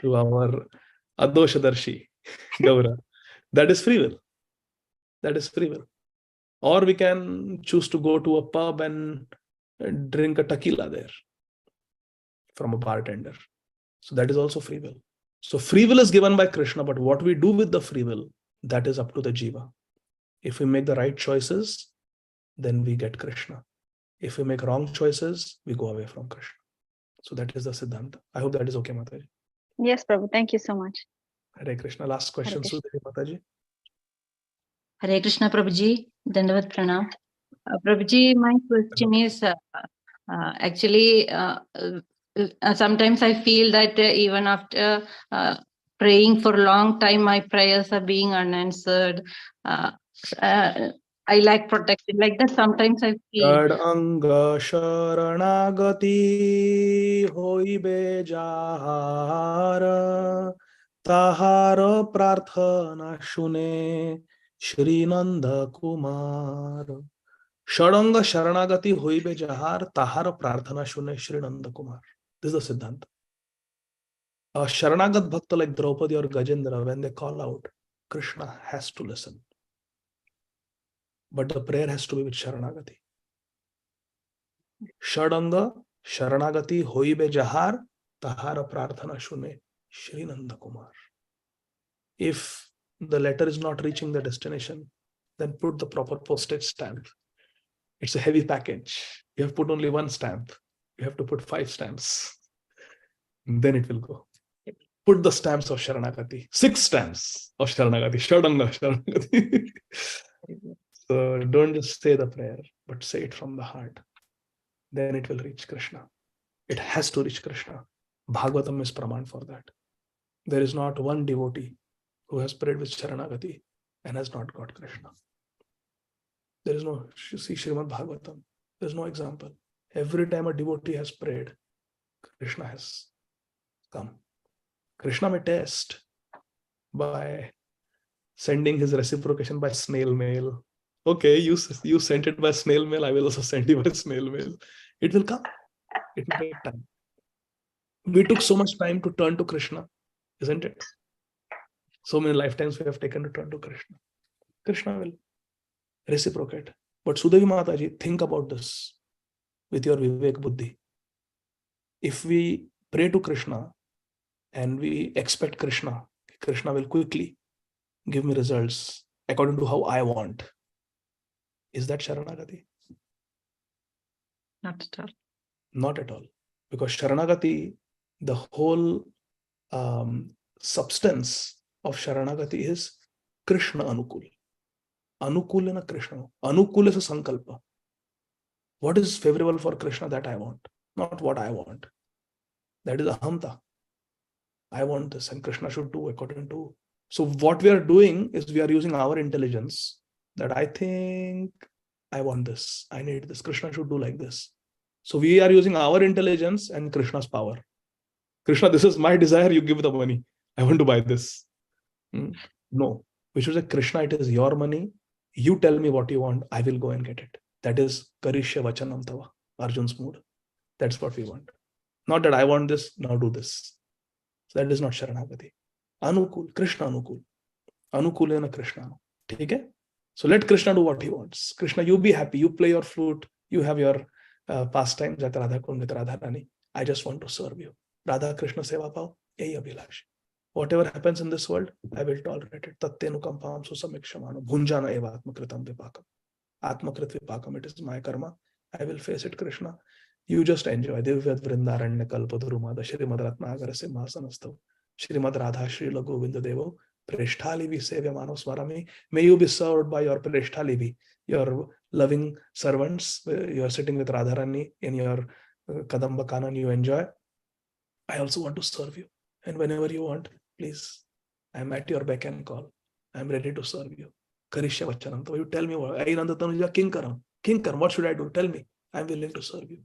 to our Adoshadarshi, Gaura. That is free will. That is free will. Or we can choose to go to a pub and drink a tequila there from a bartender. So that is also free will. So free will is given by Krishna, but what we do with the free will, that is up to the jiva. If we make the right choices, then we get Krishna. If we make wrong choices, we go away from Krishna. So that is the Siddhanta. I hope that is okay, Mataji. Yes, Prabhu. Thank you so much. Hare Krishna. Last question, Sudhiri Mataji. Hare Krishna, Prabhuji. Dandavat Pranam. Prabhuji, my question is actually sometimes I feel that even after praying for a long time, my prayers are being unanswered. I lack protection. Like that, sometimes I feel. Anga sharanagati hoibe jahara tahara prarthana shune Shri Nanda Kumar. Shadanga sharanagati hoibe jahar tahara prarthana shune Shri Nanda Kumar. This is the Siddhanta. A Sharanagat Bhakta like Draupadi or Gajendra, when they call out, Krishna has to listen. But the prayer has to be with Sharanagati. Shadanga Sharanagati hoibe jahar tahara prarthana shune Shri Nanda Kumar. If the letter is not reaching the destination, then put the proper postage stamp. It's a heavy package. You have put only one stamp. You have to put 5 stamps. Then it will go. Put the stamps of Sharanagati. 6 stamps of Sharanagati. Shadanga Sharanagati. So don't just say the prayer, but say it from the heart. Then it will reach Krishna. It has to reach Krishna. Bhagavatam is praman for that. There is not one devotee who has prayed with Sharanagati and has not got Krishna. There is no, you see Srimad Bhagavatam, there is no example. Every time a devotee has prayed, Krishna has come. Krishna may test by sending his reciprocation by snail mail. Okay, you sent it by snail mail, I will also send you by snail mail. It will come. It will take time. We took so much time to turn to Krishna, isn't it? So many lifetimes we have taken to turn to Krishna. Krishna will reciprocate. But Sudevi Mataji, think about this with your Vivek Buddhi. If we pray to Krishna and we expect Krishna will quickly give me results according to how I want. Is that Sharanagati? Not at all. Not at all. Because Sharanagati, the whole substance of Sharanagati is Krishna Anukul. Anukulana Krishna. Anukul is a sankalpa. What is favorable for Krishna that I want, not what I want. That is ahamta. I want this and Krishna should do according to. So what we are doing is we are using our intelligence that I think I want this, I need this, Krishna should do like this. So we are using our intelligence and Krishna's power. Krishna, this is my desire, you give the money. I want to buy this. No, we should say, Krishna, it is your money. You tell me what you want, I will go and get it. That is Karishya Vachanam Tava, Arjun's mood. That's what we want. Not that I want this, now do this. So that is not Sharanagati. Anukul, Krishna Anukul. Anukulena Krishna. Okay? So let Krishna do what he wants. Krishna, you be happy, you play your flute, you have your pastimes at Radha Kund with Radharani. I just want to serve you. Radha Krishna Seva Pav, Yehi Abhilash. Whatever happens in this world, I will tolerate it. Tattenu kampam susamikshamano. Bhunjana eva atmakritam vipakam. Atmakrit vipakam, it is my karma. I will face it, Krishna. You just enjoy. Divyat Vrindaranya Kalpadurumada Shrimad Ratnagara Simhasanastav Shrimad Radha Srila Govinda Devo Preshtalivi Sevyamano Swarami. May you be served by your Preshtalivi, your loving servants. You are sitting with Radharani in your Kadamba Kanan, you enjoy. I also want to serve you. And whenever you want, please, I am at your beck and call. I am ready to serve you. Karishya Vachanam. So you tell me what. Kinkaram, what should I do? Tell me. I am willing to serve you.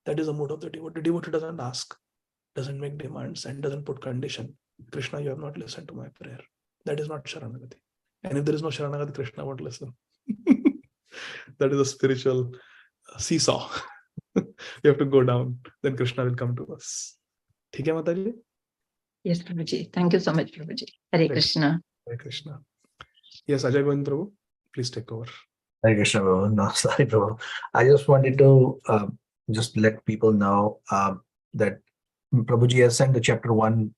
That is the mood of the devotee. The devotee doesn't ask, doesn't make demands, and doesn't put condition. Krishna, you have not listened to my prayer. That is not Sharanagati. And if there is no Sharanagati, Krishna won't listen. That is a spiritual seesaw. You have to go down, then Krishna will come to us. Okay, Mataji? Yes, Prabhuji. Thank you so much, Prabhuji. Hare Krishna. Hare Krishna. Yes, Ajay Govind Prabhu, please take over. Hare Krishna, Prabhu. No, sorry, Prabhu. I just wanted to just let people know that Prabhuji has sent the chapter 1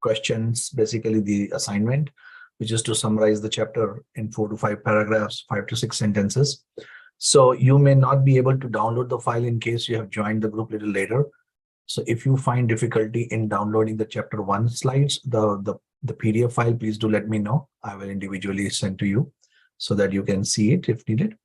questions, basically the assignment, which is to summarize the chapter in 4 to 5 paragraphs, 5 to 6 sentences. So you may not be able to download the file in case you have joined the group a little later. So if you find difficulty in downloading the chapter 1 slides, the PDF file, please do let me know. I will individually send to you so that you can see it if needed.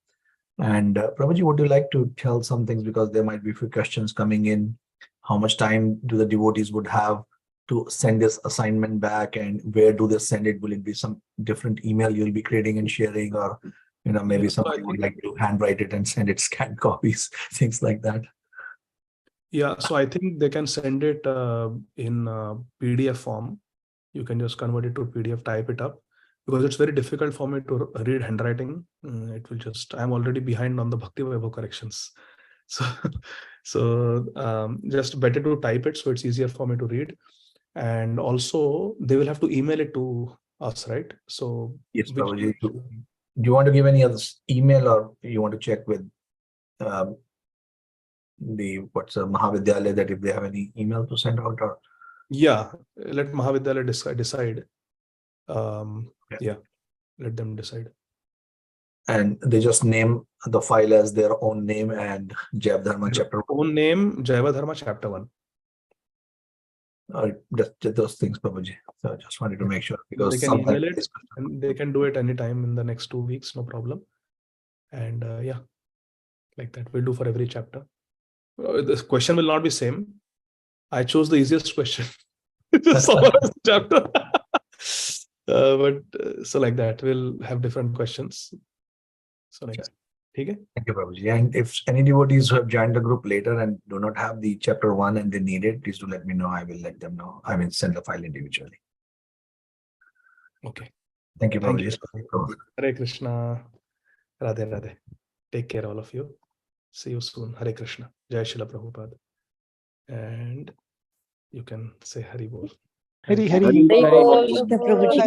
And Prabhuji, would you like to tell some things, because there might be a few questions coming in? How much time do the devotees would have to send this assignment back, and where do they send it? Will it be some different email you'll be creating and sharing, or maybe somebody would like to handwrite it and send it scanned copies, things like that? Yeah, so I think they can send it in PDF form. You can just convert it to PDF, type it up, because it's very difficult for me to read handwriting. It will just, I'm already behind on the Bhakti Vaibhav corrections. So just better to type it so it's easier for me to read. And also they will have to email it to us, right? So yes, Prabhuji. Do you want to give any other email, or you want to check with Mahavidyalaya that if they have any email to send out? Or yeah, let Mahavidyalaya decide. Yeah, let them decide. And they just name the file as their own name and Jaiva Dharma chapter 1. Own name, Jaiva Dharma chapter 1. Those things, Prabhuji. So I just wanted to make sure, because they can email it and they can do it anytime in the next 2 weeks, no problem. And yeah, like that we'll do for every chapter. This question will not be same. I chose the easiest question. Summarize the chapter. But so like that, we'll have different questions. So like that. Okay? Thank you, Prabhuji. And if any devotees who have joined the group later and do not have the chapter 1 and they need it, please do let me know. I will let them know. I will send the file individually. Okay. Thank you, Prabhuji. Hare Krishna. Radhe Radhe. Take care, all of you. See you soon. Hare Krishna. Jai Srila Prabhupada. And you can say Hari Bol. Hari Hari. Hare Krishna, Prabhuji.